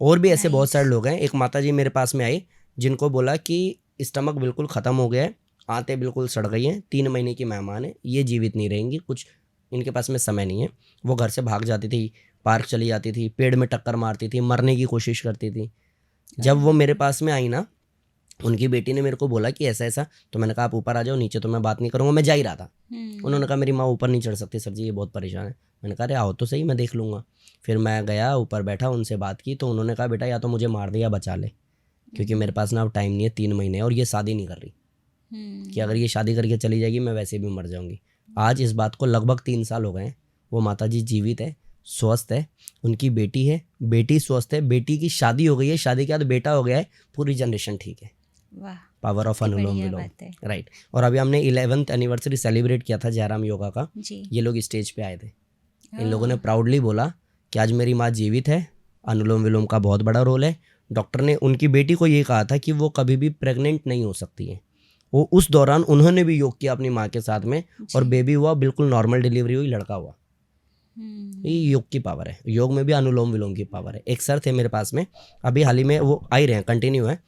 A: और भी ऐसे बहुत सारे लोग हैं। एक माता जी मेरे पास में आई जिनको बोला कि स्टमक बिल्कुल ख़त्म हो गया है, आंतें बिल्कुल सड़ गई हैं, 3 महीने की मेहमान है, ये जीवित नहीं रहेंगी, कुछ इनके पास में समय नहीं है। वो घर से भाग जाती थी, पार्क चली जाती थी, पेड़ में टक्कर मारती थी, मरने की कोशिश करती थी। जब वो मेरे पास में आई ना, उनकी बेटी ने मेरे को बोला कि ऐसा ऐसा, तो मैंने कहा आप ऊपर आ जाओ, नीचे तो मैं बात नहीं करूँगा, मैं जा ही रहा था। उन्होंने कहा मेरी माँ ऊपर नहीं चढ़ सकती सर जी, ये बहुत परेशान है। मैंने कहा अरे आओ तो सही, मैं देख लूँगा। फिर मैं गया ऊपर बैठा, उनसे बात की, तो उन्होंने कहा बेटा या तो मुझे मार दे या बचा ले, क्योंकि मेरे पास ना अब टाइम नहीं है, 3 महीने, और ये शादी नहीं कर रही, कि अगर ये शादी करके चली जाएगी मैं वैसे भी मर जाऊँगी। आज इस बात को लगभग 3 साल हो गए हैं। वो माता जी जीवित है, स्वस्थ है, उनकी बेटी है, बेटी स्वस्थ है, बेटी की शादी हो गई है, शादी के बाद बेटा हो गया है, पूरी जनरेशन ठीक है।
C: वाह,
A: पावर ऑफ अनुलोम
C: बढ़िया
A: विलोम,
C: बात है।
A: राइट। और अभी हमने 11th एनिवर्सरी सेलिब्रेट किया था जयराम योगा का,
C: जी।
A: ये लोग स्टेज पे आए थे। इन लोगों ने प्राउडली बोला कि आज मेरी माँ जीवित है, अनुलोम विलोम का बहुत बड़ा रोल है। डॉक्टर ने उनकी बेटी को ये कहा था कि वो कभी भी प्रेग्नेंट नहीं हो सकती है। वो उस दौरान उन्होंने भी योग किया अपनी माँ के साथ में, और बेबी हुआ, बिल्कुल नॉर्मल डिलीवरी हुई, लड़का हुआ। ये योग की पावर है, योग में भी अनुलोम विलोम की पावर है। एक सर थे मेरे पास में, अभी हाल ही में वो आ ही रहे हैं, कंटिन्यू है।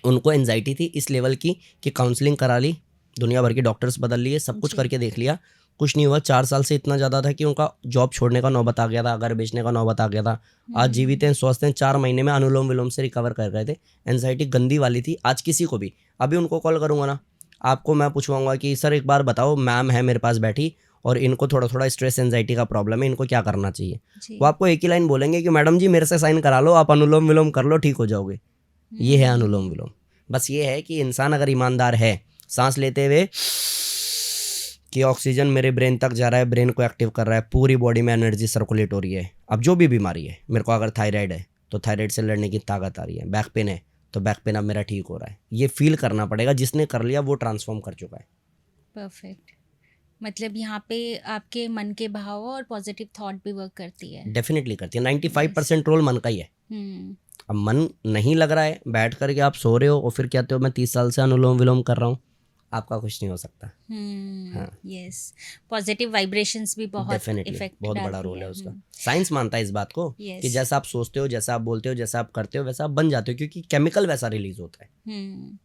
A: उनको एंजाइटी थी इस लेवल की कि काउंसलिंग करा ली, दुनिया भर के डॉक्टर्स बदल लिए, सब कुछ करके देख लिया, कुछ नहीं हुआ। 4 साल से इतना ज़्यादा था कि उनका जॉब छोड़ने का नौबत आ गया था, घर बेचने का नौबत आ गया था। आज जीवित हैं, स्वस्थ हैं, 4 महीने में अनुलोम विलोम से रिकवर कर गए थे। एंजाइटी गंदी वाली थी। आज किसी को भी, अभी उनको कॉल करूँगा ना, आपको मैं पूछवाऊँगा कि सर एक बार बताओ, मैम है मेरे पास बैठी और इनको थोड़ा थोड़ा स्ट्रेस एंजाइटी का प्रॉब्लम है, इनको क्या करना चाहिए? वो आपको एक ही लाइन बोलेंगे कि मैडम जी मेरे से साइन करा लो, आप अनुलोम विलोम कर लो, ठीक हो जाओगे। ये है अनुलोम विलोम। बस ये है कि इंसान अगर ईमानदार है, सांस लेते हुए कि ऑक्सीजन मेरे ब्रेन तक जा रहा है, ब्रेन को एक्टिव कर रहा है, पूरी बॉडी में एनर्जी सर्कुलेट हो रही है। अब जो भी बीमारी है, मेरे को अगर थायराइड है तो थायराइड से लड़ने की ताकत आ रही है, बैक पेन है तो बैक पेन अब मेरा ठीक हो रहा है। ये फील करना पड़ेगा, जिसने कर लिया वो ट्रांसफॉर्म कर चुका है।
C: परफेक्ट। मतलब यहाँ पे आपके मन के भाव और पॉजिटिव थॉट भी वर्क करती है।
A: डेफिनेटली करती है। 95% रोल मन का ही है।
C: हम्म।
A: अब मन नहीं लग रहा है, बैठ करके आप सो रहे हो और फिर कहते हो मैं 30 साल से अनुलोम विलोम कर रहा हूँ, आपका कुछ नहीं हो सकता। हाँ।
C: यस, पॉजिटिव वाइब्रेशंस भी बहुत
A: डेफिनेटली
C: इफेक्ट
A: बहुत बड़ा रोल है उसका। साइंस मानता है इस बात को
C: Yes.
A: कि जैसा आप सोचते हो, जैसा आप बोलते हो, जैसा आप करते हो, वैसा आप बन जाते हो, क्योंकि केमिकल वैसा रिलीज होता है।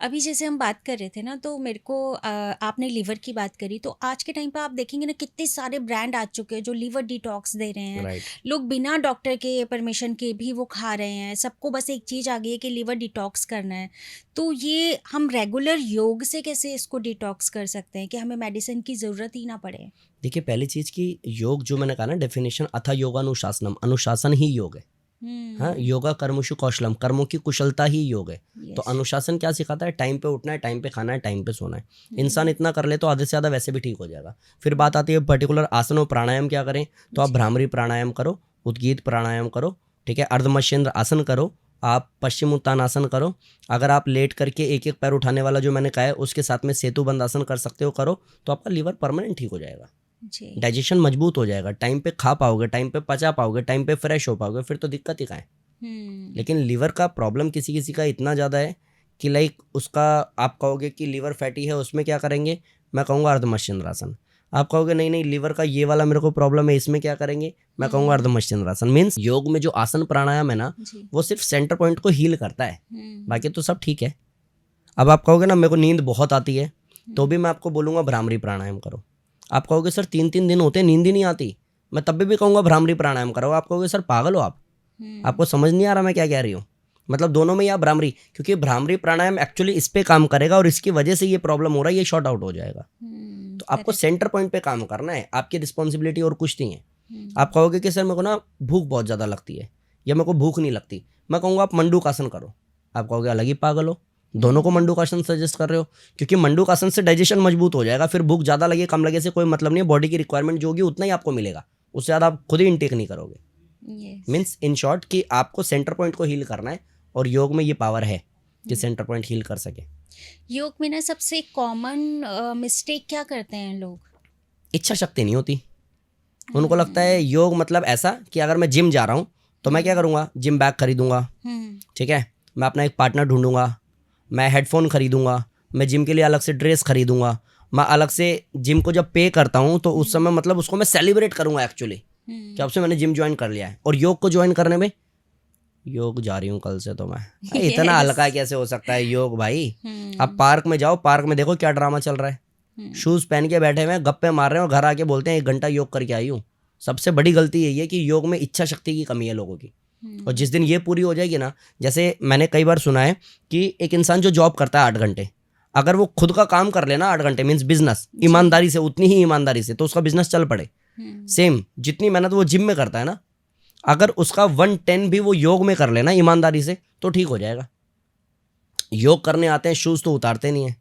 C: अभी जैसे हम बात कर रहे थे ना, तो मेरे को आपने लीवर की बात करी, तो आज के टाइम पे आप देखेंगे ना कितने सारे ब्रांड आ चुके हैं जो लीवर डिटॉक्स दे रहे हैं।
A: राइट।
C: लोग बिना डॉक्टर के परमिशन के भी वो खा रहे हैं। सबको बस एक चीज़ आ गई है कि लीवर डिटॉक्स करना है। तो ये हम रेगुलर योग से कैसे इसको डिटॉक्स कर सकते हैं कि हमें मेडिसिन की ज़रूरत ही ना पड़े?
A: देखिए, पहली चीज की योग, जो मैंने कहा ना डेफिनेशन, अथा योगानुशासनम, अनुशासन ही योग है। हाँ, योगा कर्मशु कौशलम, कर्मों की कुशलता ही योग है। तो अनुशासन क्या सिखाता है? टाइम पे उठना है, टाइम पे खाना है, टाइम पे सोना है। इंसान इतना कर ले तो आधे से ज़्यादा वैसे भी ठीक हो जाएगा। फिर बात आती है पर्टिकुलर आसन और प्राणायाम क्या करें, तो आप भ्रामरी प्राणायाम करो, उद्गीत प्राणायाम करो, ठीक है, अर्धमर्शेंद्र आसन करो, आप पश्चिम उत्तानासन करो। अगर आप लेट करके एक एक पैर उठाने वाला जो मैंने कहा है उसके साथ में सेतु बंद आसन कर सकते हो, करो, तो आपका लीवर परमानेंट ठीक हो जाएगा। डाइजेशन मजबूत हो जाएगा, टाइम पे खा पाओगे, टाइम पे पचा पाओगे, टाइम पे फ्रेश हो पाओगे, फिर तो दिक्कत ही कहाँ है। लेकिन लीवर का प्रॉब्लम किसी किसी का इतना ज़्यादा है कि लाइक उसका, आप कहोगे कि लीवर फैटी है, उसमें क्या करेंगे, मैं कहूँगा अर्धमर्शेंद्रासन। आप कहोगे नहीं नहीं लीवर का ये वाला मेरे को प्रॉब्लम है, इसमें क्या करेंगे, मैं कहूँगा अर्धमर्शेंद्रासन। मीन्स योग में जो आसन प्राणायाम है ना, वो सिर्फ सेंटर पॉइंट को हील करता है, बाकी तो सब ठीक है। अब आप कहोगे ना मेरे को नींद बहुत आती है, तो भी मैं आपको बोलूँगा भ्रामरी प्राणायाम करो। आप कहोगे सर 3-3 दिन होते हैं नींद ही नहीं आती, मैं तब भी कहूँगा भ्रामरी प्राणायाम करो। आप कहोगे सर पागल हो आप, आपको समझ नहीं आ रहा मैं क्या कह रही हूँ। मतलब दोनों में या भ्रामरी, क्योंकि भ्रामरी प्राणायाम एक्चुअली इस पे काम करेगा और इसकी वजह से ये प्रॉब्लम हो रहा है, ये शॉर्ट आउट हो जाएगा। तो आपको सेंटर पॉइंट पे काम करना है, आपकी रिस्पॉन्सिबिलिटी और कुछ नहीं है। आप कहोगे कि सर मेरे को ना भूख बहुत ज़्यादा लगती है या मेरे को भूख नहीं लगती, मैं कहूँगा आप मंडूकासन करो। आप कहोगे अलग ही पागल हो, दोनों को मंडूकासन सजेस्ट कर रहे हो, क्योंकि मंडूकासन से डाइजेशन मजबूत हो जाएगा। फिर भूख ज़्यादा लगे कम लगे से कोई मतलब नहीं है, बॉडी की रिक्वायरमेंट जो होगी उतना ही आपको मिलेगा, उससे ज़्यादा आप खुद ही इनटेक नहीं करोगे। मीन्स इन शॉर्ट कि आपको सेंटर पॉइंट को हील करना है, और योग में ये पावर है कि सेंटर पॉइंट हील कर सके।
C: योग में ना सबसे कॉमन मिस्टेक क्या करते हैं लोग?
A: इच्छा शक्ति नहीं होती। उनको लगता है योग मतलब ऐसा कि अगर मैं जिम जा रहा हूँ तो मैं क्या करूँगा, जिम बैग खरीदूंगा, ठीक है, मैं अपना एक पार्टनर ढूंढूंगा, मैं हेडफोन खरीदूंगा, मैं जिम के लिए अलग से ड्रेस खरीदूंगा, मैं अलग से जिम को जब पे करता हूँ तो उस समय मतलब उसको मैं सेलिब्रेट करूँगा एक्चुअली कि अब से मैंने जिम ज्वाइन कर लिया है। और योग को ज्वाइन करने में, योग जा रही हूँ कल से तो मैं इतना हल्का कैसे हो सकता है योग भाई। आप पार्क में जाओ, पार्क में देखो क्या ड्रामा चल रहा है, शूज़ पहन के बैठे हुए हैं, गप्पे मार रहे हैं और घर आके बोलते हैं 1 घंटा योग करके आई हूँ। सबसे बड़ी गलती यही है कि योग में इच्छा शक्ति की कमी है लोगों की। और जिस दिन ये पूरी हो जाएगी ना, जैसे मैंने कई बार सुना है कि एक इंसान जो जॉब करता है 8 घंटे, अगर वो खुद का काम कर लेना 8 घंटे, मीन्स बिजनेस, ईमानदारी से, उतनी ही ईमानदारी से, तो उसका बिजनेस चल पड़े। सेम जितनी मेहनत वो जिम में करता है ना, अगर उसका 110 भी वो योग में कर लेना ईमानदारी से, तो ठीक हो जाएगा। योग करने आते हैं, शूज़ तो उतारते नहीं है।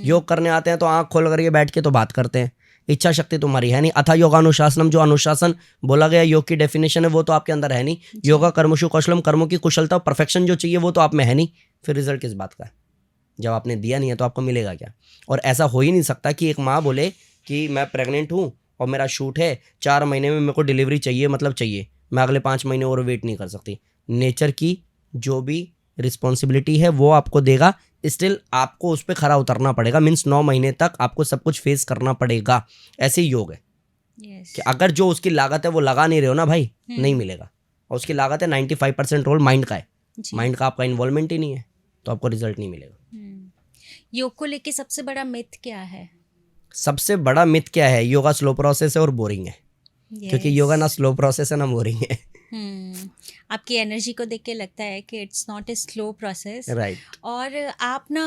A: योग करने आते हैं तो आंख खोल करके बैठ के तो बात करते हैं। इच्छा शक्ति तुम्हारी है नहीं। अथा योगानुशासनम, जो अनुशासन बोला गया योग की डेफिनेशन है, वो तो आपके अंदर है नहीं। योगा कर्मशु कौशलम, कर्मों की कुशलता, परफेक्शन जो चाहिए वो तो आप में है नहीं। फिर रिजल्ट किस बात का है? जब आपने दिया नहीं है तो आपको मिलेगा क्या? और ऐसा हो ही नहीं सकता कि एक माँ बोले कि मैं प्रेग्नेंट हूँ और मेरा शूट है, 4 महीने में मेरे को डिलीवरी चाहिए, मतलब चाहिए, मैं अगले 5 महीने और वेट नहीं कर सकती। नेचर की जो भी रिस्पॉन्सिबिलिटी है वो आपको देगा, स्टिल आपको उस पर खरा उतरना पड़ेगा। मीन्स 9 महीने तक आपको सब कुछ फेस करना पड़ेगा। ऐसे ही योग है कि अगर जो उसकी लागत है वो लगा नहीं रहे हो ना भाई, नहीं मिलेगा। और उसकी लागत है 95% रोल माइंड का है, माइंड का आपका इन्वॉल्वमेंट ही नहीं है, तो आपको रिजल्ट नहीं मिलेगा।
C: योग को लेके सबसे बड़ा मिथ क्या है?
A: सबसे बड़ा मिथ क्या है? योगा स्लो प्रोसेस है और बोरिंग है। क्योंकि योगा ना स्लो प्रोसेस है ना बोरिंग है।
C: आपकी एनर्जी को देख के लगता है कि it's not a slow process.
A: Right.
C: और आप ना,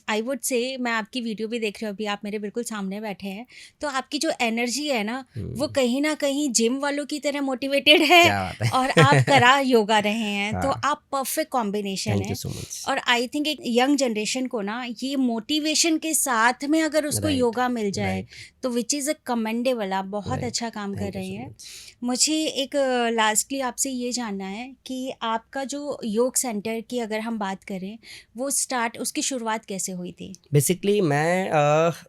C: आई वुड से, मैं आपकी वीडियो भी देख रही हूँ अभी, आप मेरे बिल्कुल सामने बैठे हैं, तो आपकी जो एनर्जी है ना वो कहीं ना कहीं जिम वालों की तरह मोटिवेटेड है
A: क्या बात है।
C: और आप करा योगा रहे हैं, तो
A: हाँ।
C: आप परफेक्ट कॉम्बिनेशन
A: थैंक
C: है।
A: You so much.
C: और आई थिंक एक यंग जनरेशन को ना ये मोटिवेशन के साथ में अगर उसको
A: Right,
C: योगा मिल जाए
A: राइट,
C: तो विच इज़ अ कमेंडेबल, आप बहुत
A: राइट।
C: अच्छा काम कर
A: थैंक यू
C: रहे
A: सो
C: हैं।
A: मच।
C: मुझे एक लास्टली आपसे ये जानना है कि आपका जो योग सेंटर की अगर हम बात करें, वो स्टार्ट, उसकी शुरुआत कैसे हुई थी?
A: बेसिकली मैं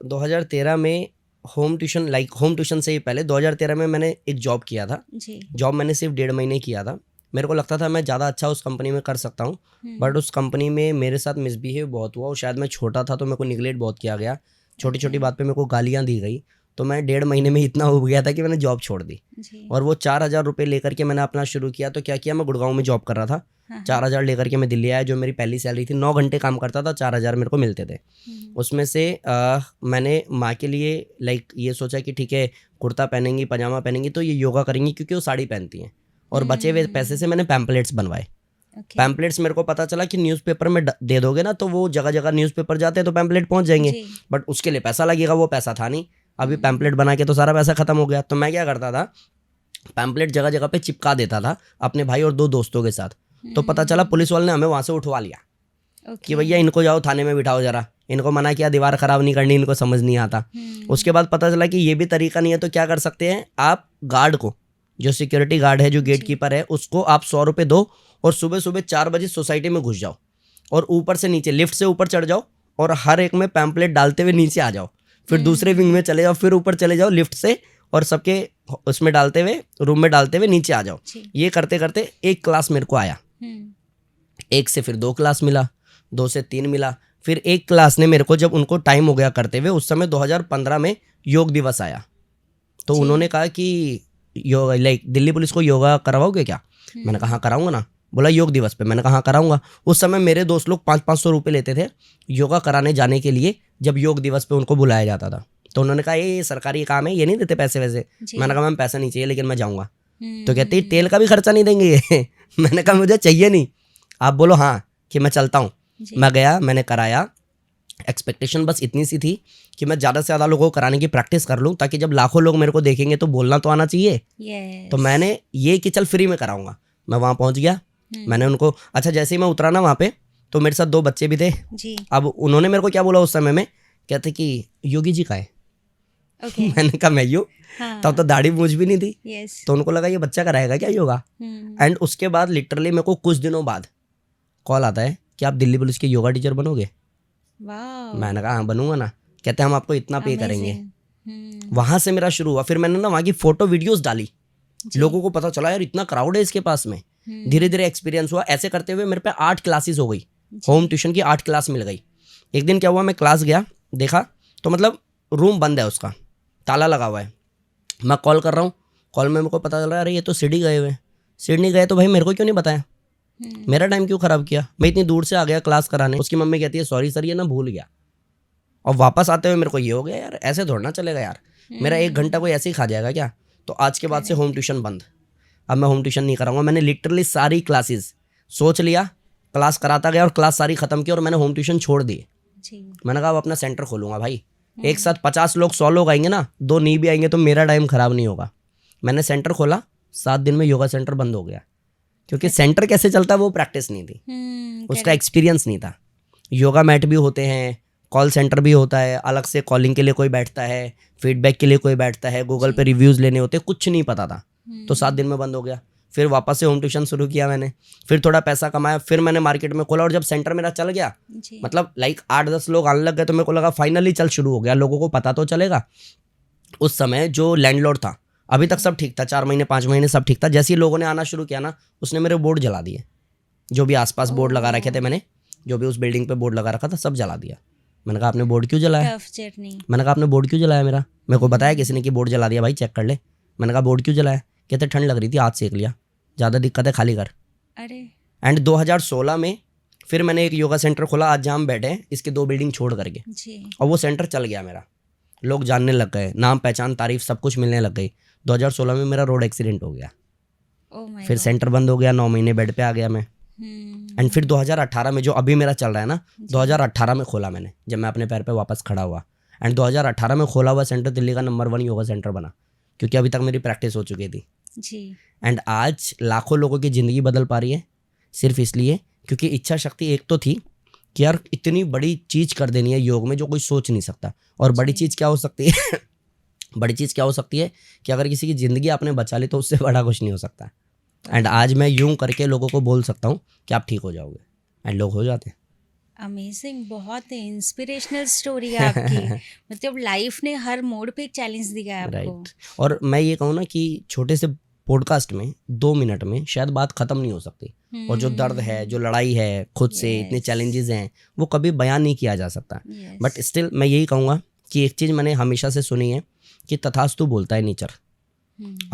A: 2013 में होम ट्यूशन से ही पहले 2013 में मैंने एक जॉब किया था।
C: जी।
A: जॉब मैंने सिर्फ 1.5 महीने किया था। मेरे को लगता था मैं ज़्यादा अच्छा उस कंपनी में कर सकता हूँ, बट उस कंपनी में मेरे साथ मिसबिहेव बहुत हुआ और शायद मैं छोटा था तो मेरे को निगलेक्ट बहुत किया गया। छोटी छोटी
C: Okay.
A: बात पे मेरे को गालियाँ दी गई, तो मैं 1.5 महीने में इतना हो गया था कि मैंने जॉब छोड़ दी।
C: जी।
A: और वो 4,000 रुपये लेकर के मैंने अपना शुरू किया। तो क्या किया, मैं गुड़गांव में जॉब कर रहा था।
C: हाँ,
A: 4,000 लेकर के मैं दिल्ली आया। जो मेरी पहली सैलरी थी, 9 घंटे काम करता था, 4,000 मेरे को मिलते थे। उसमें से मैंने माँ के लिए ये सोचा कि ठीक है, कुर्ता पहनेंगी, पजामा पहनेंगी तो ये योगा करेंगी, क्योंकि वो साड़ी पहनती हैं। और बचे हुए पैसे से मैंने पैम्पलेट्स बनवाए।
C: Okay.
A: पैम्पलेट्स मेरे को पता चला कि न्यूज़पेपर में दे दोगे ना तो वो जगह जगह न्यूज़पेपर जाते हैं तो पैम्पलेट पहुंच जाएंगे,
C: जी।
A: बट उसके लिए पैसा लगेगा, वो पैसा था नहीं। अभी पैम्पलेट बना के तो सारा पैसा खत्म हो गया। तो मैं क्या करता था, पैम्पलेट जगह जगह पे चिपका देता था अपने भाई और 2 दोस्तों के साथ। तो पता चला पुलिस वाले ने हमें वहाँ से उठवा लिया कि भैया इनको जाओ थाने में बिठाओ, जरा इनको मना किया दीवार खराब नहीं करनी, इनको समझ नहीं आता। उसके बाद पता चला कि ये भी तरीका नहीं है, तो क्या कर सकते हैं आप, गार्ड को, जो सिक्योरिटी गार्ड है, जो गेट कीपर है, उसको आप 100 रुपये दो और सुबह सुबह 4 बजे सोसाइटी में घुस जाओ और ऊपर से नीचे लिफ्ट से ऊपर चढ़ जाओ और हर एक में पैम्पलेट डालते हुए नीचे आ जाओ। फिर दूसरे विंग में चले जाओ, फिर ऊपर चले जाओ लिफ्ट से और सबके उसमें डालते हुए, रूम में डालते हुए नीचे आ जाओ। ये करते करते एक क्लास मेरे को आया, 1 से फिर 2 क्लास मिला, 2 से 3 मिला, फिर एक क्लास ने मेरे को, जब उनको टाइम हो गया करते हुए, उस समय 2015 में योग दिवस आया, तो उन्होंने कहा कि योगा दिल्ली पुलिस को योगा करवाओगे क्या? मैंने कहा हाँ कराऊंगा ना। बोला योग दिवस पे? मैंने कहा हाँ कराऊंगा। उस समय मेरे दोस्त लोग 500-500 रुपये लेते थे योगा कराने जाने के लिए, जब योग दिवस पे उनको बुलाया जाता था। तो उन्होंने कहा ये सरकारी काम है, ये नहीं देते पैसे वैसे। मैंने कहा मैम पैसा नहीं चाहिए लेकिन मैं जाऊँगा। तो कहती तेल का भी खर्चा नहीं देंगे ये। मैंने कहा मुझे चाहिए नहीं, आप बोलो हाँ कि मैं चलता हूँ। मैं गया, मैंने कराया। एक्सपेक्टेशन बस इतनी सी थी कि मैं ज़्यादा से ज़्यादा लोगों को कराने की प्रैक्टिस कर लूँ, ताकि जब लाखों लोग मेरे को देखेंगे तो बोलना तो आना चाहिए। तो मैंने ये कि चल फ्री में कराऊंगा। मैं वहाँ पहुँच गया, मैंने उनको, अच्छा जैसे ही मैं उतरा ना वहाँ पे, तो मेरे साथ 2 बच्चे भी थे
C: जी।
A: अब उन्होंने मेरे को क्या बोला उस समय में, कहते कि योगी जी का है। मैंने कहा मैं यू, तब तो दाढ़ी मूंछ भी नहीं थी। तो उनको लगा ये बच्चा कराएगा क्या योगा। एंड उसके बाद लिटरली मेरे को कुछ दिनों बाद कॉल आता है कि आप दिल्ली पुलिस के योगा टीचर बनोगे। मैंने कहा हाँ बनूंगा ना। कहते हम आपको इतना पे करेंगे। वहां से मेरा शुरू हुआ। फिर मैंने ना वहाँ की फोटो वीडियोस डाली, लोगों को पता चला यार इतना क्राउड है इसके पास में। धीरे धीरे एक्सपीरियंस हुआ। ऐसे करते हुए मेरे पे 8 क्लासेस हो गई, होम ट्यूशन की 8 क्लास मिल गई। एक दिन क्या हुआ, मैं क्लास गया, देखा तो मतलब रूम बंद है, उसका ताला लगा हुआ है। मैं कॉल कर रहा हूँ, कॉल में मेरे को पता चल रहा है अरे ये तो सिटी गए हुए। सिडनी गए तो भाई मेरे को क्यों नहीं बताया, मेरा टाइम क्यों खराब किया। मैं इतनी दूर से आ गया क्लास कराने। उसकी मम्मी कहती है सॉरी सर ये ना भूल गया। और वापस आते हुए मेरे को ये हो गया यार ऐसे थोड़ा ना चलेगा यार, मेरा 1 घंटा कोई ऐसे ही खा जाएगा क्या। तो आज के बाद से होम ट्यूशन बंद। अब मैं होम ट्यूशन नहीं कराऊंगा। मैंने लिटरली सारी क्लासेस सोच लिया, क्लास कराता गया और क्लास सारी खत्म की और मैंने होम ट्यूशन छोड़ दिए। मैंने कहा अब अपना सेंटर खोलूंगा भाई, एक साथ 50 लोग 100 लोग आएंगे ना, 2 नहीं भी आएंगे तो मेरा टाइम खराब नहीं होगा। मैंने सेंटर खोला, 7 दिन में योगा सेंटर बंद हो गया, क्योंकि सेंटर कैसे चलता है वो प्रैक्टिस नहीं थी, उसका एक्सपीरियंस नहीं था। योगा मैट भी होते हैं, कॉल सेंटर भी होता है, अलग से कॉलिंग के लिए कोई बैठता है, फीडबैक के लिए कोई बैठता है, गूगल पे रिव्यूज़ लेने होते, कुछ नहीं पता था। तो 7 दिन में बंद हो गया। फिर वापस से होम ट्यूशन शुरू किया मैंने, फिर थोड़ा पैसा कमाया, फिर मैंने मार्केट में खोला। और जब सेंटर मेरा चल गया, मतलब 8-10 लोग आने लग गए, तो मेरे को लगा फाइनली चल शुरू हो गया, लोगों को पता तो चलेगा। उस समय जो लैंडलॉर्ड था, अभी तक सब ठीक था, 4 महीने 5 महीने सब ठीक था। जैसे ही लोगों ने आना शुरू किया ना, उसने मेरे बोर्ड जला दिए। जो भी आसपास बोर्ड लगा रखे थे मैंने, जो भी उस बिल्डिंग पे बोर्ड लगा रखा था, सब जला दिया। मैंने कहा आपने बोर्ड क्यों जलाया? मैंने कहा आपने बोर्ड क्यों जलाया मेरे को बताया किसी ने कि बोर्ड जला दिया भाई, चेक कर ले। मैंने कहा बोर्ड क्यों जलाया? कहते ठंड लग रही थी, हाथ सेक लिया, ज़्यादा दिक्कत है खाली कर। एंड 2016 में फिर मैंने एक योगा सेंटर खोला, आज जहाँ हम बैठे हैं इसके 2 बिल्डिंग छोड़ करके, और वो सेंटर चल गया मेरा। लोग जानने लग गए, नाम पहचान तारीफ सब कुछ मिलने लग गई। 2016 में मेरा रोड एक्सीडेंट हो गया।
C: ओह माय
A: फिर
C: गॉड।
A: सेंटर बंद हो गया, 9 महीने बेड पे आ गया मैं। एंड फिर 2018 में जो अभी मेरा चल रहा है ना, 2018 में खोला मैंने, जब मैं अपने पैर पे वापस खड़ा हुआ। एंड 2018 में खोला हुआ सेंटर दिल्ली का नंबर 1 योगा सेंटर बना, क्योंकि अभी तक मेरी प्रैक्टिस हो चुकी थी।
C: जी।
A: एंड आज लाखों लोगों की ज़िंदगी बदल पा रही है सिर्फ इसलिए क्योंकि इच्छा शक्ति एक तो थी कि यार इतनी बड़ी चीज़ कर देनी है योग में जो कोई सोच नहीं सकता। और बड़ी
C: जी।
A: चीज़ क्या हो सकती है बड़ी चीज़ क्या हो सकती है कि अगर किसी की ज़िंदगी आपने बचा ली तो उससे बड़ा कुछ नहीं हो सकता। एंड आज मैं यूं करके लोगों को बोल सकता हूँ कि आप ठीक हो जाओगे, एंड लोग हो जाते हैं।
C: अमेजिंग, बहुत इंस्पिरेशनल स्टोरी है आपकी। मतलब लाइफ ने हर मोड़ पे एक चैलेंज दिया है आपको।
A: राइट। और मैं ये कहूँ ना कि छोटे से पॉडकास्ट में 2 मिनट में शायद बात ख़त्म नहीं हो सकती। और जो दर्द है, जो लड़ाई है खुद से, इतने
C: Yes.
A: चैलेंजेस हैं, वो कभी बयान नहीं किया जा सकता।
C: Yes.
A: बट स्टिल मैं यही कहूँगा कि एक चीज़ मैंने हमेशा से सुनी है कि तथास्तु बोलता है नेचर।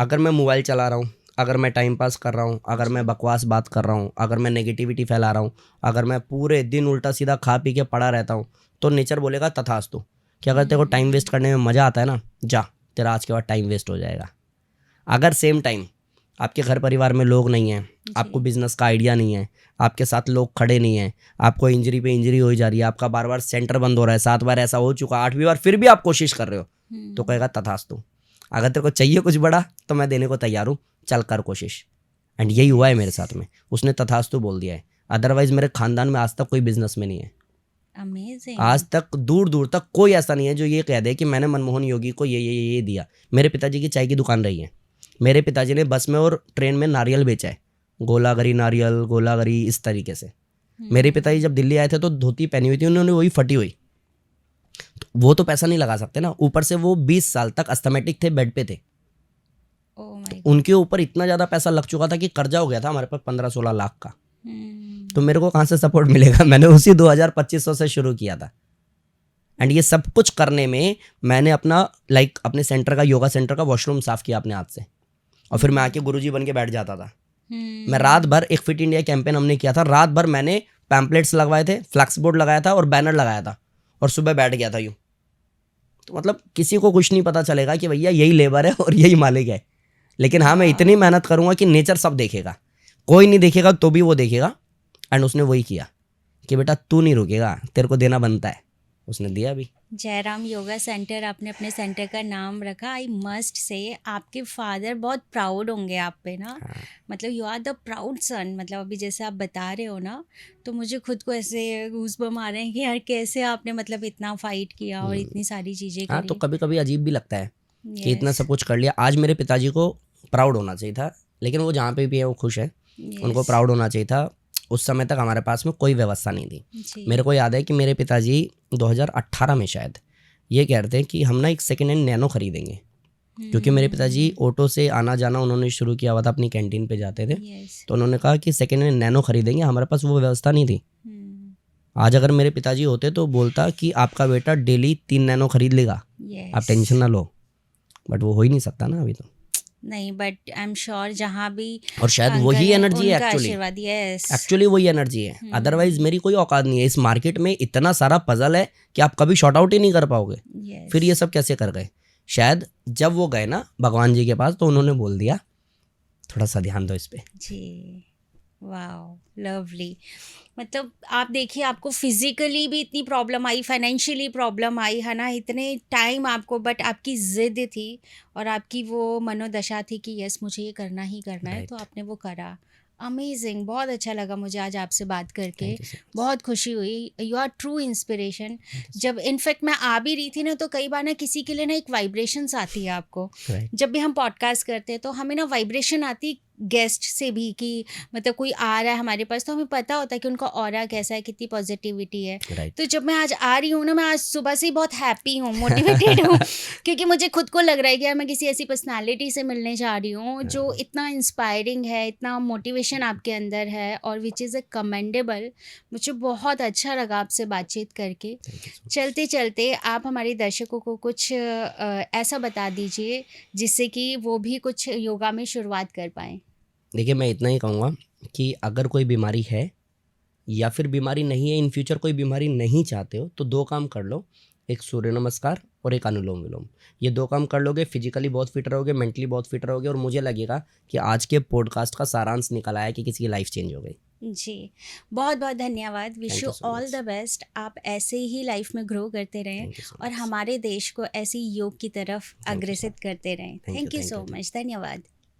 A: अगर मैं मोबाइल चला रहा हूँ, अगर मैं टाइम पास कर रहा हूँ, अगर मैं बकवास बात कर रहा हूँ, अगर मैं नेगेटिविटी फैला रहा हूँ, अगर मैं पूरे दिन उल्टा सीधा खा पी के पड़ा रहता हूँ, तो नेचर बोलेगा तथास्तु। कि अगर तेरे को टाइम वेस्ट करने में मज़ा आता है ना, जा, तेरा आज के बाद टाइम वेस्ट हो जाएगा। अगर सेम टाइम आपके घर परिवार में लोग नहीं हैं, आपको बिजनेस का आइडिया नहीं है, आपके साथ लोग खड़े नहीं हैं, आपको इंजरी पे इंजरी हो जा रही है, आपका बार बार सेंटर बंद हो रहा है, 7 बार ऐसा हो चुका, 8वीं बार फिर भी आप कोशिश कर रहे हो, तो कहेगा तथास्तु। अगर तेरे को चाहिए कुछ बड़ा तो मैं देने को तैयार हूँ, चल कर कोशिश। एंड यही हुआ है मेरे साथ में, उसने तथास्तु बोल दिया है। अदरवाइज मेरे खानदान में आज तक कोई बिजनेस में नहीं है।
C: अमेजिंग।
A: आज तक दूर दूर तक कोई ऐसा नहीं है जो ये कह दे कि मैंने मनमोहन योगी को ये दिया। मेरे पिताजी की चाय की दुकान रही है, मेरे पिताजी ने बस में और ट्रेन में नारियल बेचा है, गोलागरी नारियल, गोलागरी, इस तरीके से। मेरे पिताजी जब दिल्ली आए थे तो धोती पहनी हुई थी उन्होंने, वही फटी हुई। तो वो तो पैसा नहीं लगा सकते ना, ऊपर से वो 20 साल तक अस्थमेटिक थे, बेड पे थे।
C: ओह माय
A: उनके ऊपर इतना ज़्यादा पैसा लग चुका था कि कर्जा हो गया था हमारे पास 15-16 लाख का।
C: गॉड।
A: तो मेरे को कहाँ से सपोर्ट मिलेगा? मैंने उसी 2000-2500 से शुरू किया था। एंड ये सब कुछ करने में मैंने अपना अपने सेंटर का, योगा सेंटर का वॉशरूम साफ किया अपने हाथ से, और फिर मैं आके गुरुजी बन के बैठ जाता था। मैं रात भर, एक फिट इंडिया कैंपेन हमने किया था, रात भर मैंने पैम्पलेट्स लगवाए थे, फ्लैक्स बोर्ड लगाया था और बैनर लगाया था, और सुबह बैठ गया था यूँ। तो मतलब किसी को कुछ नहीं पता चलेगा कि भैया यही लेबर है और यही मालिक है। लेकिन हाँ, मैं इतनी मेहनत करूँगा कि नेचर सब देखेगा, कोई नहीं देखेगा तो भी वो देखेगा। एंड उसने वही किया कि बेटा तू नहीं रुकेगा, तेरे को देना बनता है। उसने दिया भी।
C: जयराम योगा सेंटर, आपने अपने सेंटर का नाम रखा। आई मस्ट से आपके फादर बहुत प्राउड होंगे आप पे ना।
A: हाँ।
C: मतलब यू आर द प्राउड सन। मतलब अभी जैसे आप बता रहे हो ना, तो मुझे खुद को ऐसे गूज़बम्स आ रहे हैं कि यार कैसे आपने मतलब इतना फाइट किया और इतनी सारी चीज़ें
A: हाँ,
C: करी।
A: तो कभी कभी अजीब भी लगता है कि इतना
C: Yes.
A: सब कुछ कर लिया। आज मेरे पिताजी को प्राउड होना चाहिए था, लेकिन वो जहाँ पे भी है वो खुश है। उनको
C: Yes.
A: प्राउड होना चाहिए था। उस समय तक हमारे पास में कोई व्यवस्था नहीं थी।
C: जी।
A: मेरे को याद है कि मेरे पिताजी 2018 में शायद ये कह रहे थे कि हम ना एक सेकेंड हैंड नैनो खरीदेंगे, क्योंकि मेरे पिताजी ऑटो से आना जाना उन्होंने शुरू किया हुआ था, अपनी कैंटीन पे जाते थे।
C: Yes.
A: तो उन्होंने कहा कि सेकेंड हैंड नैनो खरीदेंगे, हमारे पास वो व्यवस्था नहीं थी। आज अगर मेरे पिताजी होते तो बोलता कि आपका बेटा डेली 3 नैनो खरीद लेगा,
C: Yes.
A: आप टेंशन ना लो। बट वो हो ही नहीं सकता ना अभी तो।
C: नहीं, बट आई एम श्योर जहाँ भी
A: और शायद
C: अंकल
A: वही
C: हैं,
A: एनर्जी है
C: उनका
A: एक्चुअली।
C: आशीर्वाद। यस।
A: एक्चुअली वही एनर्जी है। अदरवाइज मेरी कोई औकात नहीं है। इस मार्केट में इतना सारा पजल है कि आप कभी शॉर्ट आउट ही नहीं कर पाओगे।
C: यस।
A: फिर ये सब कैसे कर गए? शायद जब वो गए ना भगवान जी के पास, तो उन्होंने बोल दिया थोड़ा सा ध्यान दो इस पे।
C: जी। Wow, lovely. मतलब आप देखिए, आपको फिजिकली भी इतनी प्रॉब्लम आई, फाइनेंशियली प्रॉब्लम आई है ना, इतने टाइम आपको, बट आपकी जिद थी और आपकी वो मनोदशा थी कि यस मुझे ये करना ही करना है, तो आपने वो करा। अमेजिंग। बहुत अच्छा लगा मुझे आज आपसे बात करके।
A: Thank you so much.
C: बहुत खुशी हुई। You are true inspiration. जब इनफैक्ट मैं आ भी रही थी ना, तो कई बार ना किसी के लिए ना एक वाइब्रेशंस आती है आपको।
A: Right.
C: जब भी हम पॉडकास्ट करते हैं तो हमें ना वाइब्रेशन आती गेस्ट से भी, कि मतलब कोई आ रहा है हमारे पास, तो हमें पता होता है कि उनका ऑरा कैसा है, कितनी पॉजिटिविटी है।
A: Right.
C: तो जब मैं आज आ रही हूँ ना, मैं आज सुबह से ही बहुत हैप्पी हूँ, मोटिवेटेड हूँ, क्योंकि मुझे खुद को लग रहा है कि यार मैं किसी ऐसी पर्सनालिटी से मिलने जा रही हूँ जो इतना इंस्पायरिंग है, इतना मोटिवेशन आपके अंदर है, और विच इज़ अ कमेंडेबल। मुझे बहुत अच्छा लगा आपसे बातचीत करके।
A: Thank you so much.
C: चलते चलते आप हमारे दर्शकों को कुछ ऐसा बता दीजिए जिससे कि वो भी कुछ योगा में शुरुआत कर पाएँ।
A: देखिए, मैं इतना ही कहूँगा कि अगर कोई बीमारी है या फिर बीमारी नहीं है, इन फ्यूचर कोई बीमारी नहीं चाहते हो, तो 2 काम कर लो। एक सूर्य नमस्कार और एक अनुलोम विलोम। ये 2 काम कर लोगे, फिजिकली बहुत फिट रहोगे, मेंटली बहुत फिट रहोगे और मुझे लगेगा कि आज के पॉडकास्ट का सारांश निकल आया कि किसी की लाइफ चेंज हो गई।
C: जी, बहुत-बहुत धन्यवाद। Wish
A: thank
C: you
A: you so
C: all
A: much.
C: The best. आप ऐसे ही लाइफ में ग्रो करते रहें
A: थैंक यू सो
C: और
A: मच।
C: हमारे देश को ऐसी योग की तरफ
A: थैंक यू सो
C: अग्रसित करते रहें।
A: Thank you
C: thank you
A: thank
C: so
A: you.
C: Much. धन्यवाद।